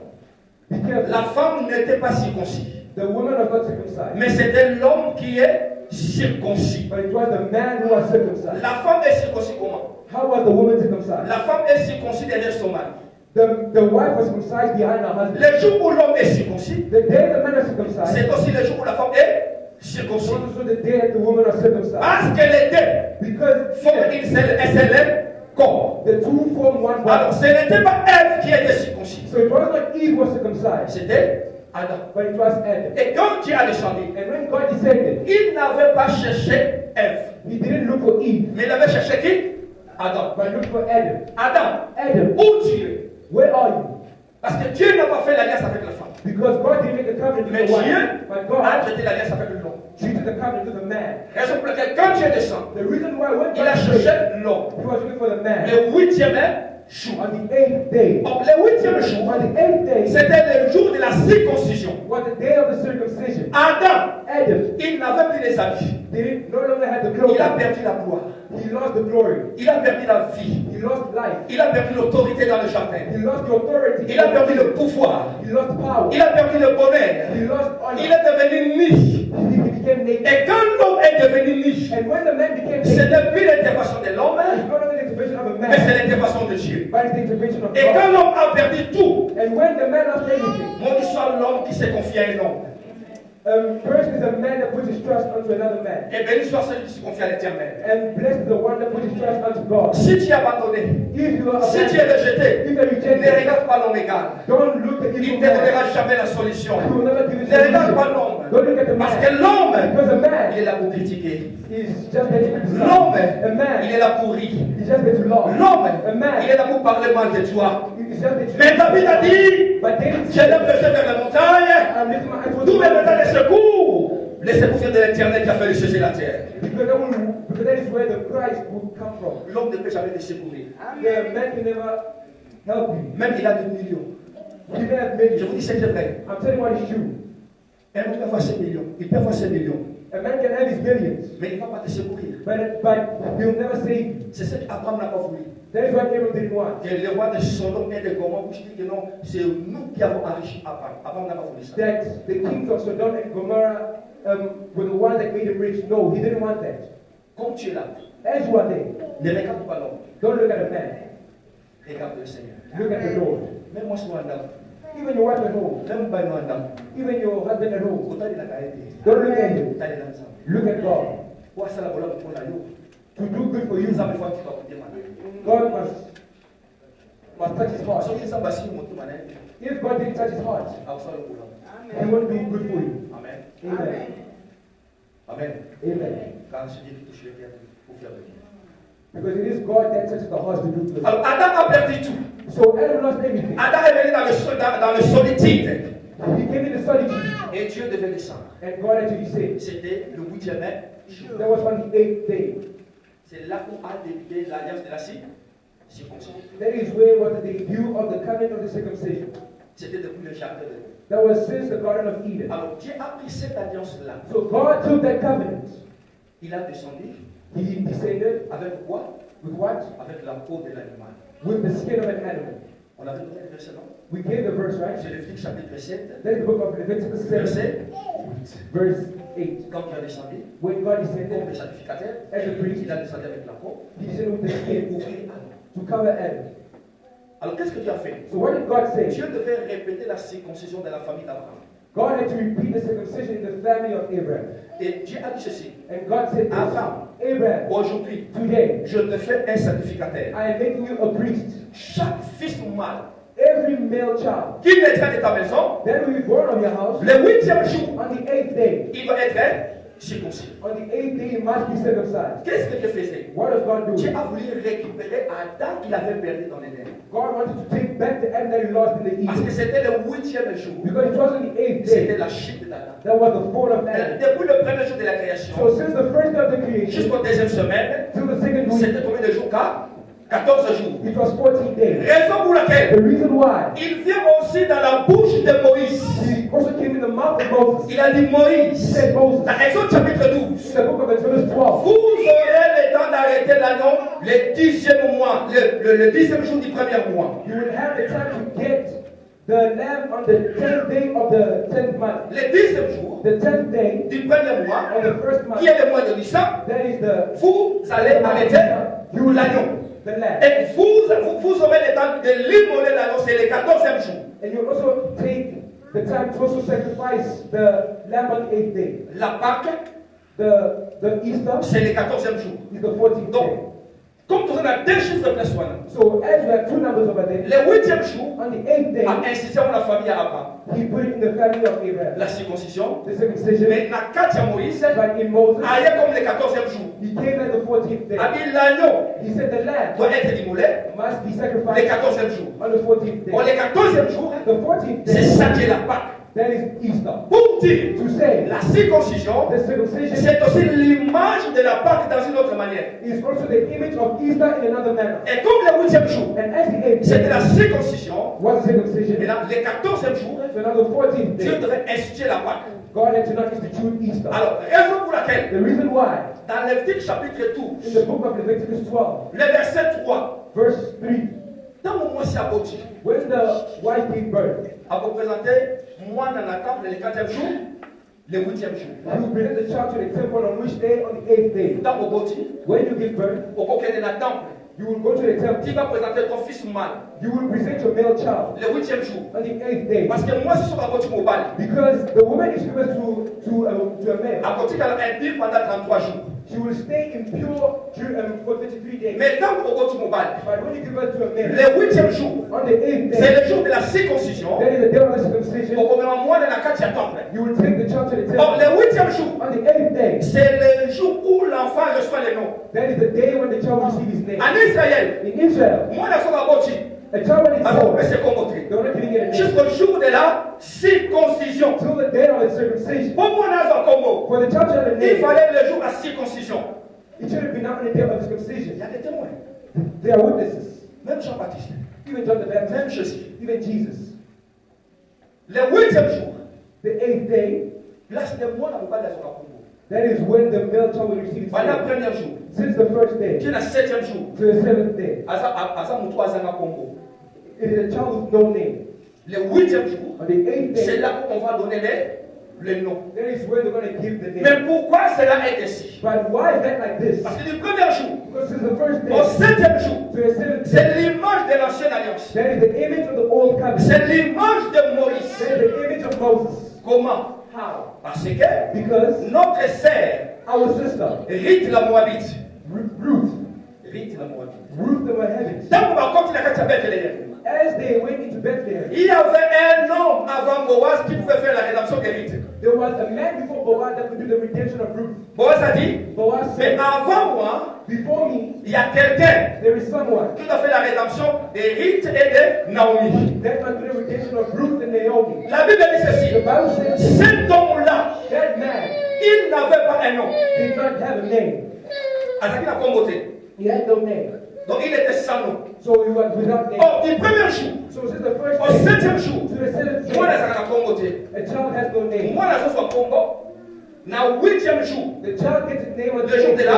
Be careful. la femme n'était pas circoncis, The woman was not circumcised, mais c'était l'homme qui est circoncis. but it was the man who was circumcised. La femme est circoncis comment? How was the woman circumcised? La femme est circoncis derrière son mari. The wife was circumcised behind her husband. Le jour où l'homme est circoncis, The day the man was circumcised, c'est aussi le jour où la femme est circoncis. was also the day that the woman was circumcised. Parce que les deux Because forment une seule et c'est le corps. the two form one Alors, body. ce n'était pas Ève qui était circoncis, So it was not Eve was circumcised, c'était Adam. but it was Adam. Et quand Dieu a descendu, And when God descended, il n'avait pas cherché Ève, he didn't look for Eve, mais il avait cherché qui? Adam. but looked for Adam. Adam, Adam, où tu es? where are you? Parce que Dieu n'a pas fait l'alliance avec la femme. Because God didn't make a covenant Mais with the wife, Dieu but a God traité l'alliance avec l'homme. treated the covenant with the man. Raison pour laquelle quand Dieu descend, The reason why when il a God cherché prayed, l'homme. he was looking for the man. Le 8e jour. On the 8th day, Donc, le 8e jour, on the 8th day c'était le jour de la circoncision. was the day of the circumcision. Adam, Adam il n'avait plus les habits. didn't no longer have the Il clothing. a perdu la gloire. He lost the glory. Il a perdu la vie. He lost life. Il a perdu l'autorité dans le jardin. He lost the authority. Il a perdu le pouvoir. He lost power. Il a perdu le bonheur. He lost honor. Il est devenu niche. He became naked. Et quand l'homme est devenu niche, And when the man became ce naked, n'est plus l'intervention de l'homme, it's not only the intervention of a mais c'est man, l'intervention de Dieu. but it's the intervention of Et quand God. l'homme a perdu tout, And when the man lost everything, mon histoire, l'homme qui s'est confié à un homme. Person is a man that puts his trust unto another man. Et béni soit celui qui se confie à l'Éternel. And blessed is the one that puts his trust unto God. Si tu es abandonné, If you are si tu es abandoned, rejeté, if you are ne rejected, regarde pas l'homme égal. don't look at Il evil ne te man. donnera jamais la solution. He will never give you Ne regarde pas solution. l'homme. Don't look at the Parce man. que l'homme, Because a il man est là pour critiquer. is just there to criticize. L'homme, A man il est là pour rire. is just there to laugh. L'homme, A man il est là pour parler mal de toi. is just there to Mais David a dit, But David je lève les yeux vers la montagne, I'm lifting my eyes towards d'où the me viendra mountain. les secours. Les secours viennent de l'Éternel qui a fait le ciel et la terre. Because that is where the Christ would come from. L'homme ne peut jamais te secourir. The man can never help you. Même il a des millions. You can have Je millions. vous dis c'est vrai. I'm telling you what is true. Un homme peut avoir 5 millions. Il peut avoir 5 millions. A man can have his millions, Mais il ne va pas te secourir. but he'll never save you. C'est ce qu'Abraham n'a pas voulu. That is what Abraham didn't want. Et le roi de Sodome et de Gomorrhe, je dis que non, c'est nous qui avons enrichi Abraham. Abraham n'a pas voulu ça. That the kings of Sodom and Gomorrah were the ones that made him rich. No, he didn't want that. Comme tu es là, As you are there, ne regarde pas l'homme. don't look at a man. Regarde le Seigneur. Look at the Lord. Même moi, je suis un homme. Even your wife at home, Même pas un homme. even your husband at home, Autant il a qu'à aider. don't look at him. Autant il a besoin. Look at God. Pour ça, la volonté pour la loupe. To do good for you, Nous avons fait tout à God must touch his heart. Soyez ça, basi, mon tout, mané. If God didn't touch his heart, Ah, ça, le boulot. he won't do good for you. Amen. Amen. Amen. Amen. Car c'est Dieu qui touche le cœur pour faire le bien. Because it is God that touches the heart to do good. Alors, Adam a perdu tout. So Adam lost everything. Adam est venu dans le solitude. He came into solitude, Et Dieu devait descendre. and God had to be saved. C'était le 8e jour. That was on the 8th day. C'est là où a débuté l'alliance de la circoncision. That is where was the debut of the covenant of the circumcision. C'était depuis le jardin de Dieu. That was since the Garden of Eden. Alors Dieu a pris cette alliance-là. So God took that covenant. Il a descendu He descended avec quoi? with what? Avec la peau de l'animal. With the skin of an animal. On avait donné le verset, non? We gave the verse, right? C'est Lévitique chapitre 7, That is the book of Leviticus 7, verset 8. verse 8. Quand il a descendu, When God comme descended le sacrificateur, as a priest, il a descendu avec la peau he descended with the et skin ouvrit Adam. to cover Adam. Alors qu'est-ce que Dieu a fait? So what did God say? Dieu devait répéter la circoncision de la famille d'Abraham. God had to repeat the circumcision in the family of Abraham. Et Dieu a dit ceci. And God said this, Abraham, Abraham, aujourd'hui, today je te fais un sacrificateur. I am making you a priest. Chaque fils mâle Every male child qui naîtra de ta maison, that will be born on your house, le 8e jour, on the 8th day, il doit être circoncis. on the 8th day, he must be circumcised. Qu'est-ce que Dieu faisait? What does God do? Dieu a voulu récupérer Adam qu'il avait perdu dans l'Éden. God wanted to take back the Adam that he lost in the Parce que Eden. c'était le 8e jour. Because it was on the 8th C'était day la chute d'Adam. that was the fall of Adam. Depuis le premier jour de la création So since the first day of the creation jusqu'au deuxième semaine, till the second week, c'était combien de jours? 14 jours. it was 14 days. Raison pour laquelle The reason why il vient aussi dans la bouche de Moïse. he also came in the mouth of Moses. Il a dit He Moïse, said, Moses, dans Exode chapitre 12, in the book of Exodus 12, vous aurez le temps d'arrêter l'agneau le 10e mois, le 10e jour du premier mois. you will have the time to get the lamb on the 10th day of the 10th month. Le 10e jour The 10th day du premier mois, of the first month, qui est le mois de Nissan, that is the vous allez arrêter l'agneau. the lamb. Et vous aurez le temps de l'immoler l'agneau, c'est le 14e jour. And you also take the time to also sacrifice the lamb on the 8th day. La Pâque, The Easter c'est le 14e jour. is the 14th day. Donc, comme vous avez deux chiffres plus one, So as we have two numbers over there, le 8e jour, on the 8th day, en instituant la famille à Abraham, he put it in the family of Abraham. la circoncision. The circumcision, Mais dans 4e Moïse, but in Moses, ailleurs comme le 14e jour, he came at the 14th day. a dit l'agneau He said the lamb doit être immolé must be le sacrificed 14e jour. on the 14th Pour day. le 14e jour, The 14th c'est day, ça qui est la Pâque. that is Easter. Pour dire, To say la circoncision, the circumcision c'est aussi l'image de la Pâque dans une autre manière. is also the image of Easter in another manner. Et comme le 8e jour, And as the 8th c'était day la circoncision, was the circumcision, et là, le 14e jour, so now the 14th Dieu day, devait instituer la Pâque. God had to not institute Easter. Alors, raison pour laquelle, The reason why, dans Lévitique chapitre in 12, the book of Leviticus 12, le verset 3, verse 3, tant au moins c'est abouti, when the wife gave birth, à vous présenter, moi dans la table le 4e jour, le 8e jour. you present the child to the temple on which day? On the 8th day. Tant au boti, When you give birth, au coquin de la temple, You will go to the Tu temple. vas présenter ton fils mâle You will present your male child le 8e jour. on the 8th day. Parce que moi, je suis à côté de mon bal. Because the woman is given to a male. À côté qu'elle a impure pendant 33 jours. She will stay impure for 33 days. Mais quand au côté de mon bal, But when you give birth to a male, le 8e jour, on the 8th day, c'est le jour de la circoncision. that is the day of the Au circumcision, moment moi, dans la 4e temple. you will take the child to the Or, temple. le 8e jour, On the 8th day, c'est le jour où l'enfant reçoit le nom. that is the day when the child will receive his name. En Israël, In Israel, moi, je suis à côté. a child when Parce it's qu'on born, peut se commoter. they're not giving it a name. Jusqu'au jour de la circoncision. Till the day of the circumcision. Pour moi, dans un combo, For the child to have a il name, fallait le jour de la circoncision. it should have been out on the day of the Il circumcision. y a des témoins. They are witnesses. Même Jean-Baptiste. Even John the Même Baptist, Jésus. even Jesus. Le 8e jour, The 8th day, là, c'est le mois où on va dans un combo. that is when the male child will receive his Pendant le name. premier jour, Since the first day puis le 7e jour, to the 7th day, Asa Moutou Azanga Congo. it is a child with no name. Le 8e jour, On the 8th c'est day, là où on va donner le nom. that is when they're going to give the Mais name. pourquoi cela est ainsi? But why is that like this? Parce que le premier jour, Because since the first au day 7e jour, to the 7th day, c'est l'image de l'ancienne alliance. that is the image of the old covenant. C'est l'image de Moïse. That is the image of Moses. Comment? How? Parce que Because notre sœur, our sister, Ruth la Moabite, Ruth Ruth the Moabite, tant qu'on va continuer à faire Bethléem, as they went into Bethlehem, il y avait un homme avant Boaz qui pouvait faire la rédemption de Ruth. there was a man before Boaz that could do the redemption of Ruth. Boaz a dit, Boaz mais said, avant moi, before me, il y a quelqu'un there is someone qui a fait la rédemption de Ruth et de Naomi. that can do the redemption of Ruth and Naomi. La Bible dit The ceci, Bible says cet homme-là, that man il n'avait pas un nom. did not have a name. Azaki n'a pas moté. He had no name. Donc il était sans nom. So he was without name. Or, du premier jour So since the first au day 7e jour, to the 7th moi, day, je n'a pas moté. a child has no name. Moi, je suis au Congo. Dans le 8e jour, The child gets his name on the le jour 8th de day, la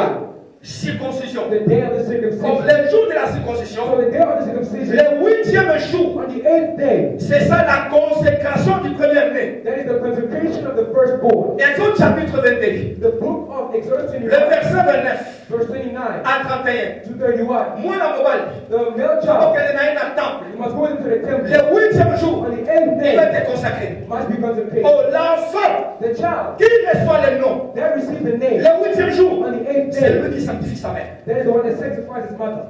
circoncision. the day of the Comme circumcision. le jour de la So circoncision, the day of the circumcision, le 8e jour, on the 8th day, c'est ça la consécration du premier-né. that is the consecration of the firstborn. Exode chapitre 22, The book of Exodus le 21, verset 29 verse 29 à 31. to 31. Moi, dans mon bal, The male faut child, qu'elle ait un temple. you must go into the temple. Le 8e jour, On the 8th il va day, être consacré. must be consecrated. Oh, l'enfant The child qui reçoit le nom, that receives the name le 8e jour, on the 8th c'est day, lui qui sanctifie sa mère. that is the one that sanctifies his mother.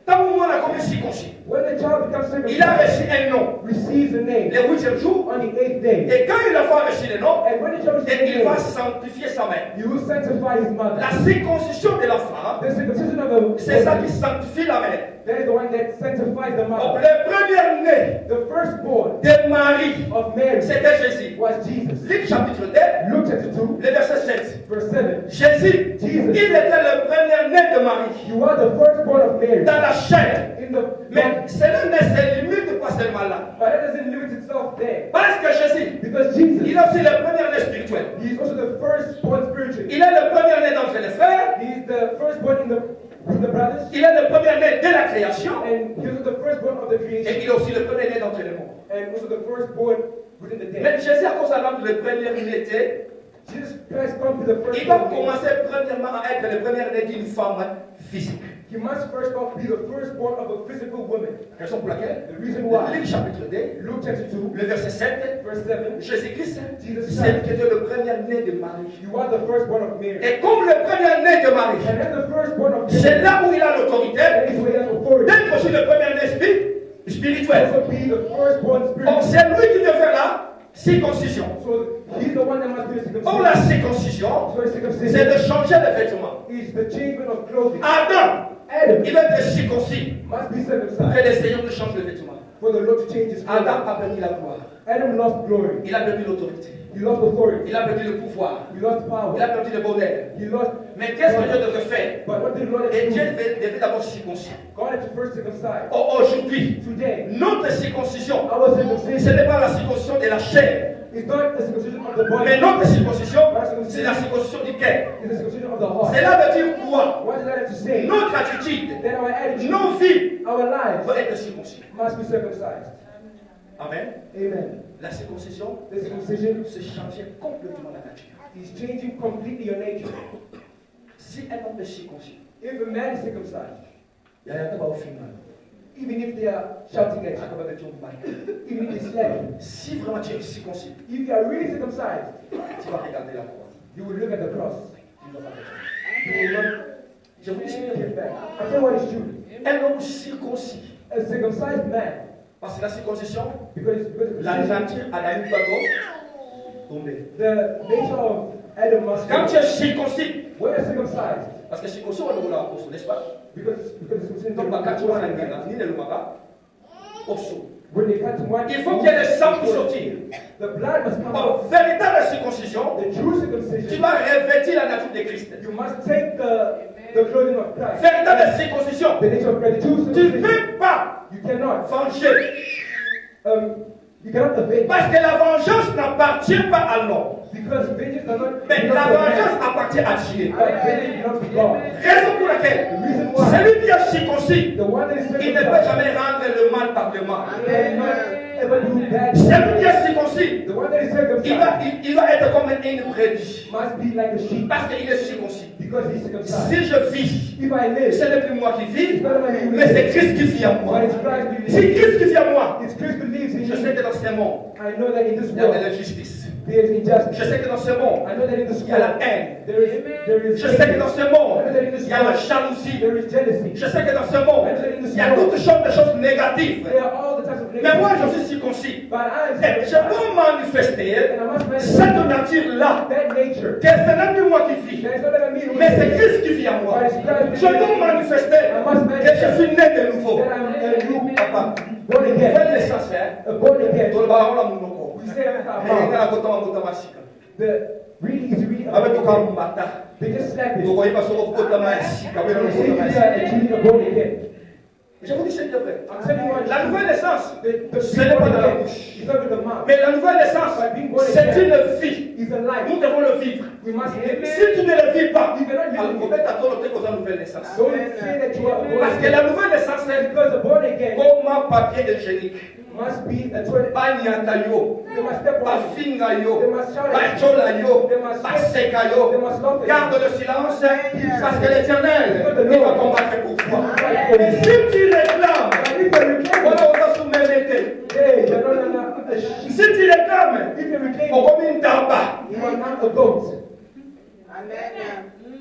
Tant que moi, on a commis circoncis, When the child becomes il a circumcised, reçu un nom receives a name le 8e jour, on the 8th day. et quand il a reçu le nom, And when the child receives et il va a name, sanctifier sa mère. he will sanctify his mother. La circoncision de l'enfant, The circumcision of c'est ça the qui sanctifie la mère. that is the one that sanctifies the Donc, mother. le premier-né The firstborn de Marie, of Mary c'était Jésus. was Jesus. Luc chapitre 2, Luke chapter 2, le verset 7. verse 7. Jésus, Jesus. il était le premier-né de Marie, You are the firstborn of Mary. dans la chair. In the Mais cela ne se limite pas seulement là. but that doesn't limit itself there. Parce que Jésus, Because il Jesus, est aussi le premier-né spirituel. he is also the firstborn spiritually. Il est le premier-né d'entre les frères. He is the firstborn with the brothers. Il est le premier-né de la création. And he is the firstborn of the Et creation. il est aussi le premier-né d'entre les morts. And also the firstborn within the dead. Mais Jésus, à cause de le premier-né, Jesus Christ comes to the il va firstborn. commencer premièrement à être le premier-né d'une femme physique. He must first off be the firstborn of a physical woman. Raison pour laquelle, The reason why, Luc chapitre 2, Luke chapter 2, le verset 7, verse 7, Jésus-Christ, Jesus c'est Christ, le premier-né de Marie. you are the firstborn of Mary. Et comme le premier-né de Marie, And as the firstborn of c'est Mary, là où il a l'autorité that is where he has authority. d'être aussi le premier-né spirituel. Also be the firstborn Donc spirit. c'est lui qui veut faire la circoncision. So he's the one that must be the Or la circumcision. circoncision, So the c'est circumcision de changer les vêtements. is the changement of clothing. Adam, Adam il va être circoncis must be pour que circumcised le Seigneur nous change les vêtements. for the Lord to change his clothing. Adam a perdu la gloire, Adam lost glory. il a perdu l'autorité, He lost authority. il a perdu le pouvoir, He lost il power. a perdu le bonheur. He lost. Mais qu'est-ce que Dieu devrait faire? But what did the Lord have Et to Dieu do? devait d'abord circoncis. God had to first circumcise. Aujourd'hui, Today, notre circoncision, our ce circumcision n'est pas la circoncision de la chair, is not the circumcision of the body. mais notre circoncision, c'est la circoncision du cœur. It's the circumcision of the heart. Cela veut dire quoi? What does that have to say? Notre attitude, That our attitude, nos vies our lives doivent être circoncis. must be circumcised. Amen. Amen. La circoncision, The circumcision c'est changer complètement la nature. is changing completely your nature. Si un homme est circoncis, If a man is circumcised, il Il y a un peu au final. Even if they are shouting at you, even if they slap you, Si vraiment tu es circoncis, if you are really circumcised, tu vas regarder la croix. you will look at the cross. Tu ne vas pas regarder. You will not Je vous dis ce qui est get vrai. back. I tell you what is true. Un homme circoncis, A circumcised man, parce que la circoncision, because la nature Adamique va tomber. the nature of Adam must Quand tu go. es circoncis, When you're circumcised, parce que circoncis, on le voit n'est-ce pas? because it's Donc, quand tu vas dans ni le mara, osso. when they cut to one, Il faut qu'il y ait le sang pour sortir. the blood must come En out. véritable circoncision, The true tu circumcision, dois revêtir la nature de Christ. you must take the clothing of Christ. Véritable circoncision, The nature of Christ. The true tu ne circumcision, peux pas you cannot. venger. You cannot evade Parce que la vengeance n'appartient pas à l'homme. because vengeance does not. Mais belong la to man. vengeance appartient à Dieu. But vengeance belongs to God. Raison pour laquelle The reason why celui qui est circoncis, the one that is il ne peut circumcised jamais rendre le mal par le mal. cannot ever do bad. Celui qui est circoncis, The one that is circumcised il va être comme une brebis. must be like a sheep Parce qu'il est circoncis. because he's circumcised. Si je vis, If I live, ce n'est plus moi qui vis, it's not only mais c'est Christ qui vit en moi. but it's Christ who Si lives. Christ qui vit en moi, It's Christ who lives in je sais me. que dans ce monde, I know that in this il y a de world l'injustice. there is injustice. Je sais que dans ce monde, I know that in this il y a la world haine. there is Je sais que dans ce monde, I know that in this il y a la world jalousie. there is jealousy. Je sais que dans ce monde, il y a toutes sortes de choses négatives. There are all the types of Mais moi, je negativity. suis circoncis. But I am Et je circumcised. peux manifester And I must cette manifest nature-là. that nature. Que ce n'est plus moi qui vis, There is not ever me who mais c'est lives. Christ qui vit en moi. Je peux manifester que je suis né de nouveau. That I'm a new Papa, born again. nouvelle naissance, hein. Born again. Dans le ballon, là, mon nom. We say that Et il y a la bouton, la bouton, the really is really avec le camp okay. Mbata. They just slap it. Vous voyez pas sur le bouton, la main, avec le They say bouton, you la main. are actually a born again. Je vous dis ce qui est vrai. I'm telling you what. La nouvelle naissance, The ce n'est pas born dans la again bouche. is not with the mouth. Mais la nouvelle naissance, c'est une vie. It's a life. Nous devons le vivre. We must live Si it. tu ne le vis pas, You cannot live alors it. peut-être à toi le temps une nouvelle naissance. Don't say that you are born Parce que again. la nouvelle naissance, c'est Because the born again comme un papier hygiénique. must be a toilet. Pas nyata yo, They must step pas on. finga yo, They must shout pas at you. chola yo, They must pas sweat. seka They yo. must love it. Garde le silence parce que l'Éternel, il va combattre pour toi. Right. Mais si tu réclames, But if you reclaim voilà, it, on va soumettre. hey, you're not a sheep. Si tu réclames, If you reclaim on it, comme une tamba. you are not a goat.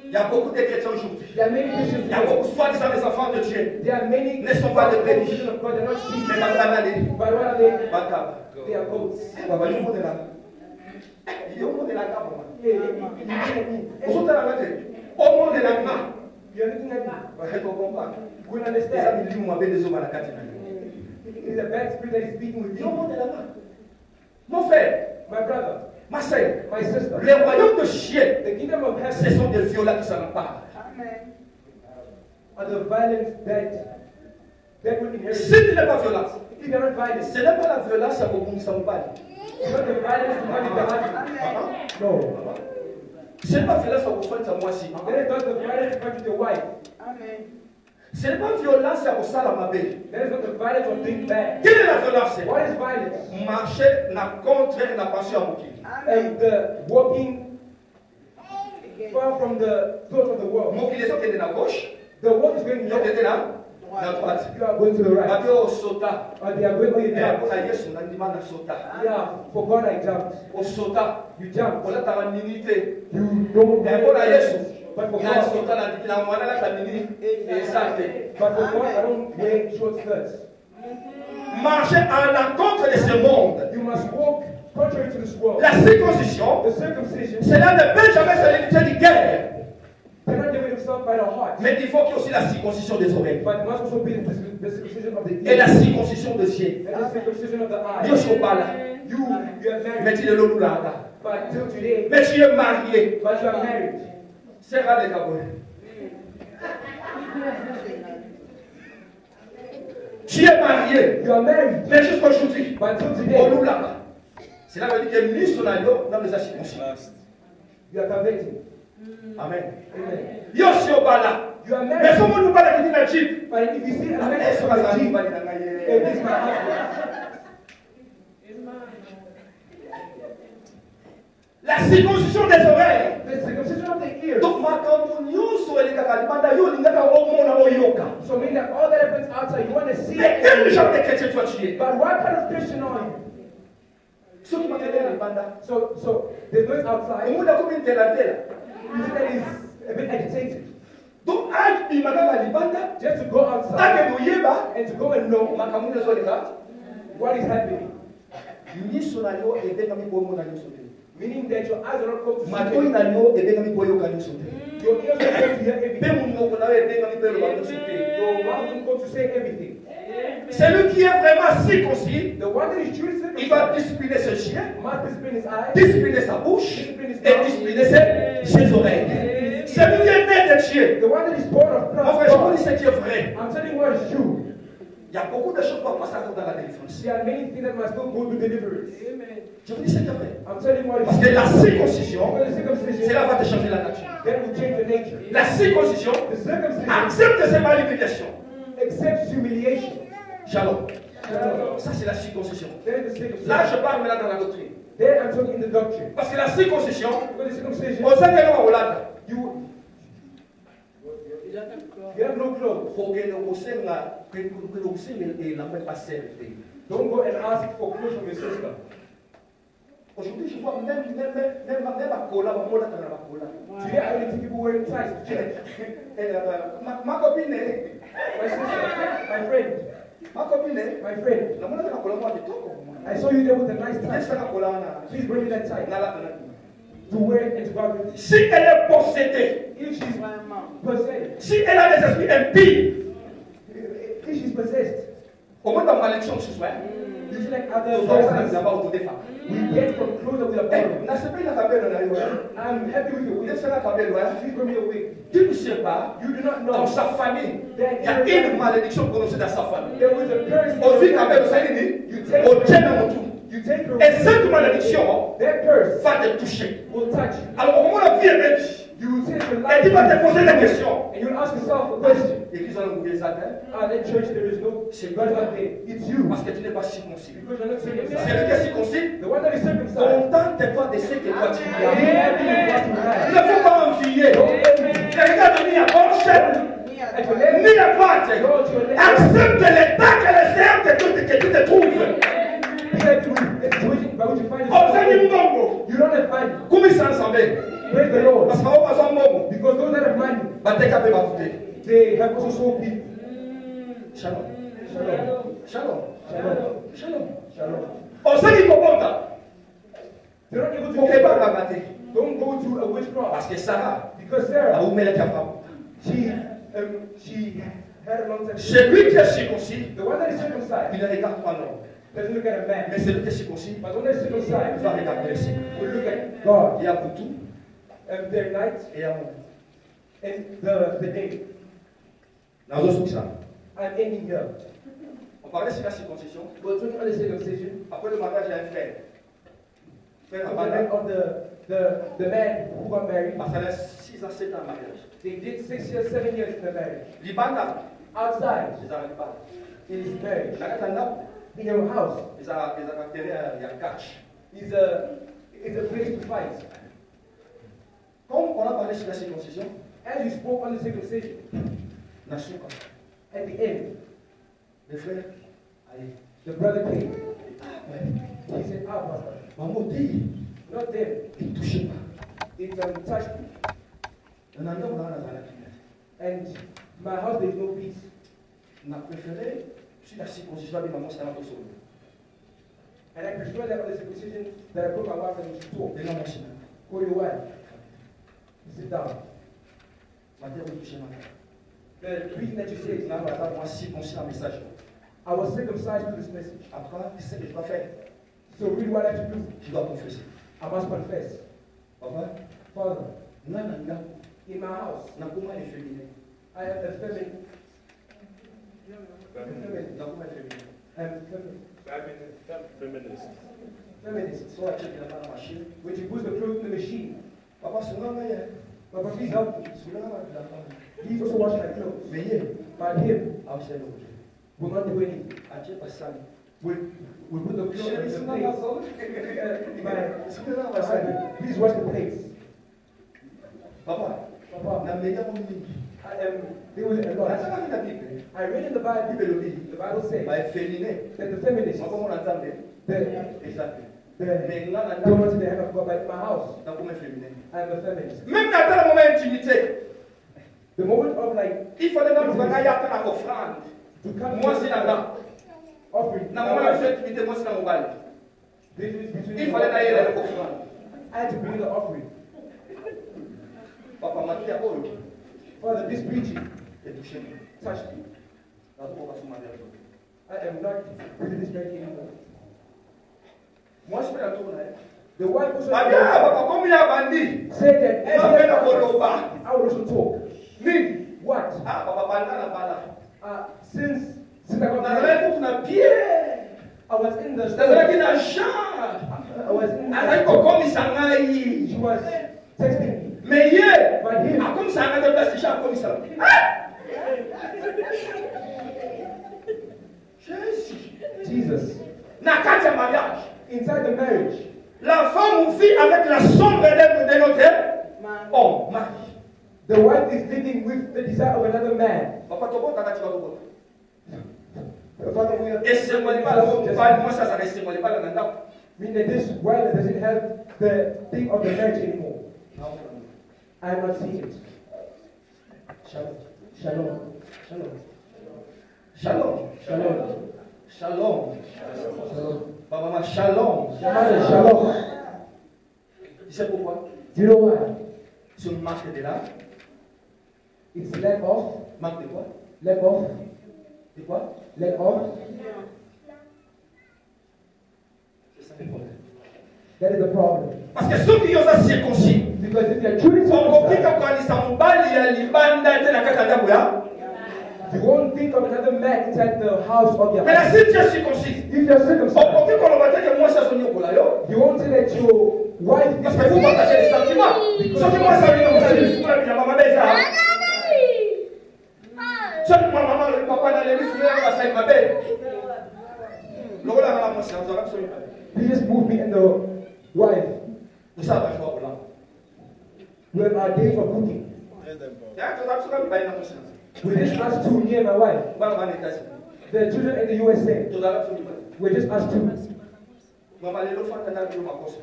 Il y a beaucoup de chrétiens aujourd'hui. There are many Christians Il y a today. beaucoup soi-disant des enfants de Dieu. There are many Ne sont pas de brebis. children of God. They're not sheep. Mais bananés, But what are they? bacab. They are goats. Baba, il y a un monde là. Il y a un monde là, maman. Hey, you look at me. Vous êtes là, au monde de la main. You're looking at me. Il faut comprendre. We Les understand. amis disent, moi, des hommes à la catina. It is a bad spirit that is speaking with Il y a un you. monde là-bas. Mon frère, My brother, ma soeur, my sister, les royaumes de chiens, the kingdom of ce heaven sont des violats qui s'en emparent. are the violence that will inherit. Si tu n'es pas violent, If you're not violent, ce n'est pas la violence à beaucoup ça me parle. it's not the violence to come in the heart. No. Ce n'est pas violence à vous soigner, c'est moi aussi. That is not the violence to come to your wife. Ce n'est pas violence à vous saler ma belle. That is not the violence of being bad. Quelle est la violence? What is violence? Marcher na contre la passion à Moki. The walking far from the thoughts of the world. Moki les autres étaient à gauche, The walk is going l'autre left, était là, à droite. you are going to the right. Bateau au sota. Or they are going to the Eh, left. pour la Yesu, on a dit, man, à sota. Yeah, for God I jumped. Au sota. You jumped. On a ta minité. You don't Eh, pour la Yesu. But for Il a God, sota la dit, la moine, la minité. Exact. but for God I don't wear short skirts. Marcher à l'encontre de ce monde. You must walk contrary to this world. La circoncision, The circumcision cela ne peut jamais se limiter de guerre. cannot give himself by the heart. Mais il faut qu'il y ait aussi la circoncision des oreilles. But it must also be the circumcision of the Et la ear. circoncision des yeux. And the circumcision of the Dieu eye. ne pas là. You are Mais married. tu es le là. But till today, Mais tu es marié. but you are married. C'est rare les Gabonais. Tu es marié. You are married. Mais jusqu'aujourd'hui, But till au today, Lula. Cela veut dire que mis sur l'agneau dans les circoncis. you are coveting. Amen. Amen. Yo si au bala. You are Mais married. comment nous parle de la Jeep? But if you see a man Amen. next C'est to pas the ça, nous Jeep, parle de la it is my husband. La circoncision des oreilles. The circumcision of the ear. Donc, ma quand nous elingaka libanda yo olingaka omona oyoka. So meaning that all that happens outside, you want to see Mais it. quel genre de chrétien toi tu es? But what kind of Christian are you? Ceux qui m'appellent libanda. So there's noise outside. Omuntu akomi ntelatela. You see that he's a bit agitated. Donc abima kaka libanda. Just to go outside Ake koyeba and to go and know makambo nyonso olinga. what is happening. Miso na yo ebengami po omona nyonso te. Meaning that your eyes are not closed to see Matoi everything. na yo ebengami po oyoka nyonso te. Your ears are closed to hear Mpe everything. monoko na yo ebengami po eloba nyonso te. Your mouth is closed to say everything. Celui qui est vraiment circoncis, The one that is truly il va circumcised discipliner ses chiens, must discipline his eyes, discipliner sa bouche et discipliner ses oreilles. Celui qui est né de Dieu, the one that is born of mon God. frère, je vous dis ce qui est vrai. I'm telling you what is true. Il y a beaucoup de choses pour passer à dans la délivrance. There are many things that must still go through deliverance. Je vous dis ce qui est vrai. I'm telling you what Parce is que true. la circoncision, Because the circumcision, cela va te changer la nature. that will change the nature. La circoncision The circumcision accepte ces manipulations. accepts humiliation. Shalom. Shalom. Ça, c'est la circoncision. Then the circumcision. Là, je parle maintenant dans la doctrine. There I'm talking in the doctrine. Parce que la circoncision, Because the circumcision, au sein de l'Olanda, you have no clothes. pour que nous osenga, que nous osenga et la même pas servir. Don't go and ask for clothes from your sister. Aujourd'hui, je vois même à Kola, on m'a dit à Kola. Today I only see people wearing ties to church. Ma copine, My sister, my friend, ma copine, my friend. la mona à Kola, moi, je t'en I saw you there with a nice Qu'est-ce tie. que c'est Kola na? Please bring me that tie Na la to wear it and to go out with it. Si elle est possédée, If she's possessed, si elle a des esprits impies, if she's possessed, au moins dans malédiction ce soir, you see like nous other allons verses avoir autour des femmes. we get from clothes that we are born. Na sepe na kabelo na yo. I'm happy with your Vous êtes wig. sur la kabelo, Please bring me your wig. tu ne sais pas, You do not dans know sa famille, that il y a une malédiction prononcée dans sa famille. there was a curse in Au your vu kabelo, family. ça dit, au tien dans tout. You take her Et cette malédiction that curse va te toucher. will touch you. Alors, comment la vie est belle? You will take your Et tu vas te life poser des questions. and you'll ask yourself a question. Église dans le gouvernement, That church there is no God out there. It's you. parce que tu n'es pas circoncis. Because you're not Celui qui circumcised. est circoncis, The one that is circumcised. contente-toi de ce que toi tu Be as. happy with what you Il have. ne faut pas envier. Regarde ni à gauche, At your left, ni à droite. go to your left. Accepte l'état que les herbes que tu te trouves. Be happy with the situation by which you find Oh, ça dit yourself. mbongo. You don't have money. Comment ils s'en savent? Praise the Lord. Parce qu'on va pas mbongo. Because those that have money, Bateka peut bafouter. they have also sold people. Shalom. Shalom. Shalom. Shalom. Shalom. Shalom. Oh, ça dit kobonga. They're not able to Faut get pas back. rabatter. Don't go to a witchcraft. Parce que Sarah Because a Sarah, ouvert la femme. she had a long time. Celui qui est circoncis, The one that is circumcised il ne regarde pas l'homme. doesn't look at a man. Mais celui qui est circoncis, But the one that is il circumcised va regarder le ciel. will look at God Il y a pour tout and their night et à mon. and the day. Dans le ça. I'm ending here. On parlait sur la circoncision. We're talking about the circumcision. Après le mariage, il y a un frère. Frère Of the, Abana. of the man who got married. Parce qu'elle a 6 ans, 7 ans de mariage. They did 6 years, 7 years in the marriage. Libana, Outside ils n'arrivent pas. in his marriage. La Katanda, In your house ils ont intérêt il y a catch. is a place to fight. Comme on a parlé sur la circoncision, As you spoke on the circumcision, Nasuka, at the end, le frère, allez. the brother came. Ah, ouais. He said, ah, pastor, Maman, dis, not them. il ne touche pas. It touched me. On a un homme là, dans la prière. And my house, there is no peace. On a préféré, si la circoncision, la maman, c'est un peu sauvé. And I prefer that on the circumcision that I put my wife and she talk. Et non, mon chien. Call your wife. Sit down. Ma terre, il touche ma terre. The reason that you say it's Là, not voilà, right. moi, circoncis un message. I was circumcised through this message. Après, qu'est-ce que je dois faire? So really what I have to do, Je dois confesser. I must confess. Papa, Father, moi, là, in my house, na comment efféminé. I am a feminine. Na comment efféminé. I am feminine. Feminist. Soit tu es dans la machine. When you put the clothes in the machine, Papa, c'est non, mais Papa, please help me. c'est là, là. Please also wash my clothes. Mais hier, But him ah, c'est l'autre. will not do anything. Ah, tu es pas sale. Will put the clothes Chérie, in c'est the dans la place. zone. My C'est dans my la zone. husband, please wash the plates. Papa, On Papa, a meilleur au milieu. there was a On a lot. ça dans la Bible. I read in the Bible, Bible le dit. the Bible says Bah, féminin. that the feminists, Moi, comment on entend? the, Exact. the, Mais là, don't want to the hand of God, but in my house, dans comment féminin. I'm a feminist. Même dans le moment d'intimité, The moment of like, il fallait dans le moment il y a une offrande. to come Moi, c'est là-bas. offering. Dans le moment d'intimité, moi, c'est dans mon bail. This is between Il fallait d'aller à l'offrande. I had to bring the offering. Papa m'a dit, oh, Father, this preaching c'est touché. touched me. Dans le moment, c'est ma mère. I am not really this very anymore. Moi, je fais la tournée. The wife also Ah bien, papa, comme il a bandit. said that Il m'a fait la as coloba. I will also talk. Ni. What? Ah, papa, banda la bala. Since I got Dans married, le coup, on a pied. I was in the Dans store. le qui n'a jamais. I was in Avec the comme il s'en a eu. She was texting me. Mais hier, But here, comme ça, on a déplacé chaque comme ça. Jésus. Jesus, Dans quatre mariage, inside the marriage, la femme vit avec la sombre de notre homme, mari. the wife is living with the desire of another man. Papa, tu vois, tu vas The father will et c'est moi, moi, ça reste moi, pas la nanda. mean that this wife doesn't have the thing of the marriage anymore. I am not seeing it. Shalom. Shalom. Shalom. Shalom. Shalom. Shalom. Papa, ma shalom. Shalom. Shalom. Tu sais pourquoi? Do you know why? C'est une marque de là. It's lack of, Marque de quoi? lack of, De quoi? lack of. C'est ça le problème. That is the problem. Parce que ceux qui ont circoncis, Because if you are truly on compris circumcised, quand ils sont bali à libanda de la katanda boya. you won't think of another man inside the house of your Mais la husband. si tu es circoncis, If you are on circumcised, compris qu'on va dire que moi ça sonne au bola yo. you won't say that your wife Parce is que vous partagez les sentiments. Ceux qui moi ça vient comme ça, je suis là, maman beza. Ceux qui moi maman le papa dans les rues, je vais passer ma belle. Le rôle à moi c'est on aura besoin. he just moved me and the wife. Tout ça va jouer au bola. We have our days of cooking. Ya tu as besoin de bailler dans mon sens. We're just us two, me and my wife. On va en état. The children in the USA. Tu as besoin de bailler. We're just us two. Maman les enfants dans la rue ma cause.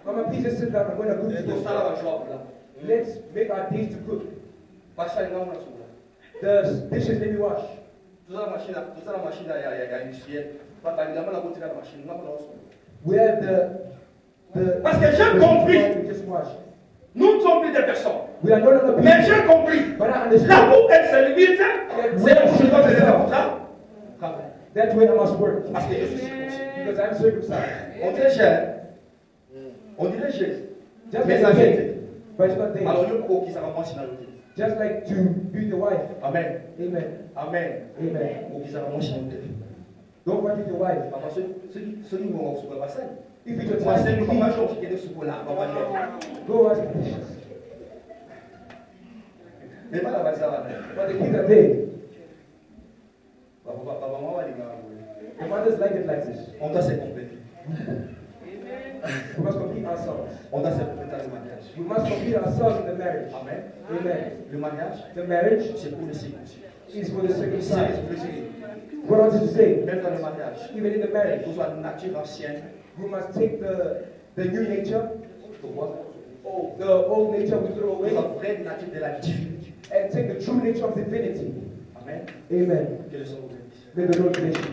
Mama, please just sit down. I'm going to cook Tout ça today. va jouer au bola. Let's make our days to cook. Parce que là on a sur bola. The dishes let me wash. Tout ça la machine ya industrielle. Papa il a mal à côté de la machine, on va We have the Parce que j'ai compris. we just wash. Nous ne sommes plus des personnes. We are no longer people. Mais j'ai compris. But I Là understand. où elle se limite, c'est pour ça. That's where I must work. Parce que je suis circoncis. Because I'm circumcised. On dirait cher. On dirait cher. Just Mais like ça the j'ai day. But it's not there. alors le coup qui sera moi sinon. Just like to be the wife. Amen. Amen. Amen. Amen. Ou qui sera moi sinon. Don't fight with your wife. Papa ceux qui vont se passer. If it's your Moi c'est time, une papa chose qui est sous là, papa. go wash the dishes. Mais pas la base là. But the kids are there. Papa moi va les The mothers like it like this. on doit se compléter. We must complete ourselves. On doit se compléter dans le mariage. We must complete ourselves in the marriage. Amen. Amen. Le mariage, The marriage c'est pour les circoncis. is for the C'est circumcised. exclusif. What else did you say? Même dans le mariage, Even in the marriage, que ce soit nature ancienne, we must take the new nature, pourquoi? the old nature we throw La away, vraie nature de la divinité. and take the true nature of divinity. Amen. Amen. Que le Seigneur vous bénisse. May the Lord bless you.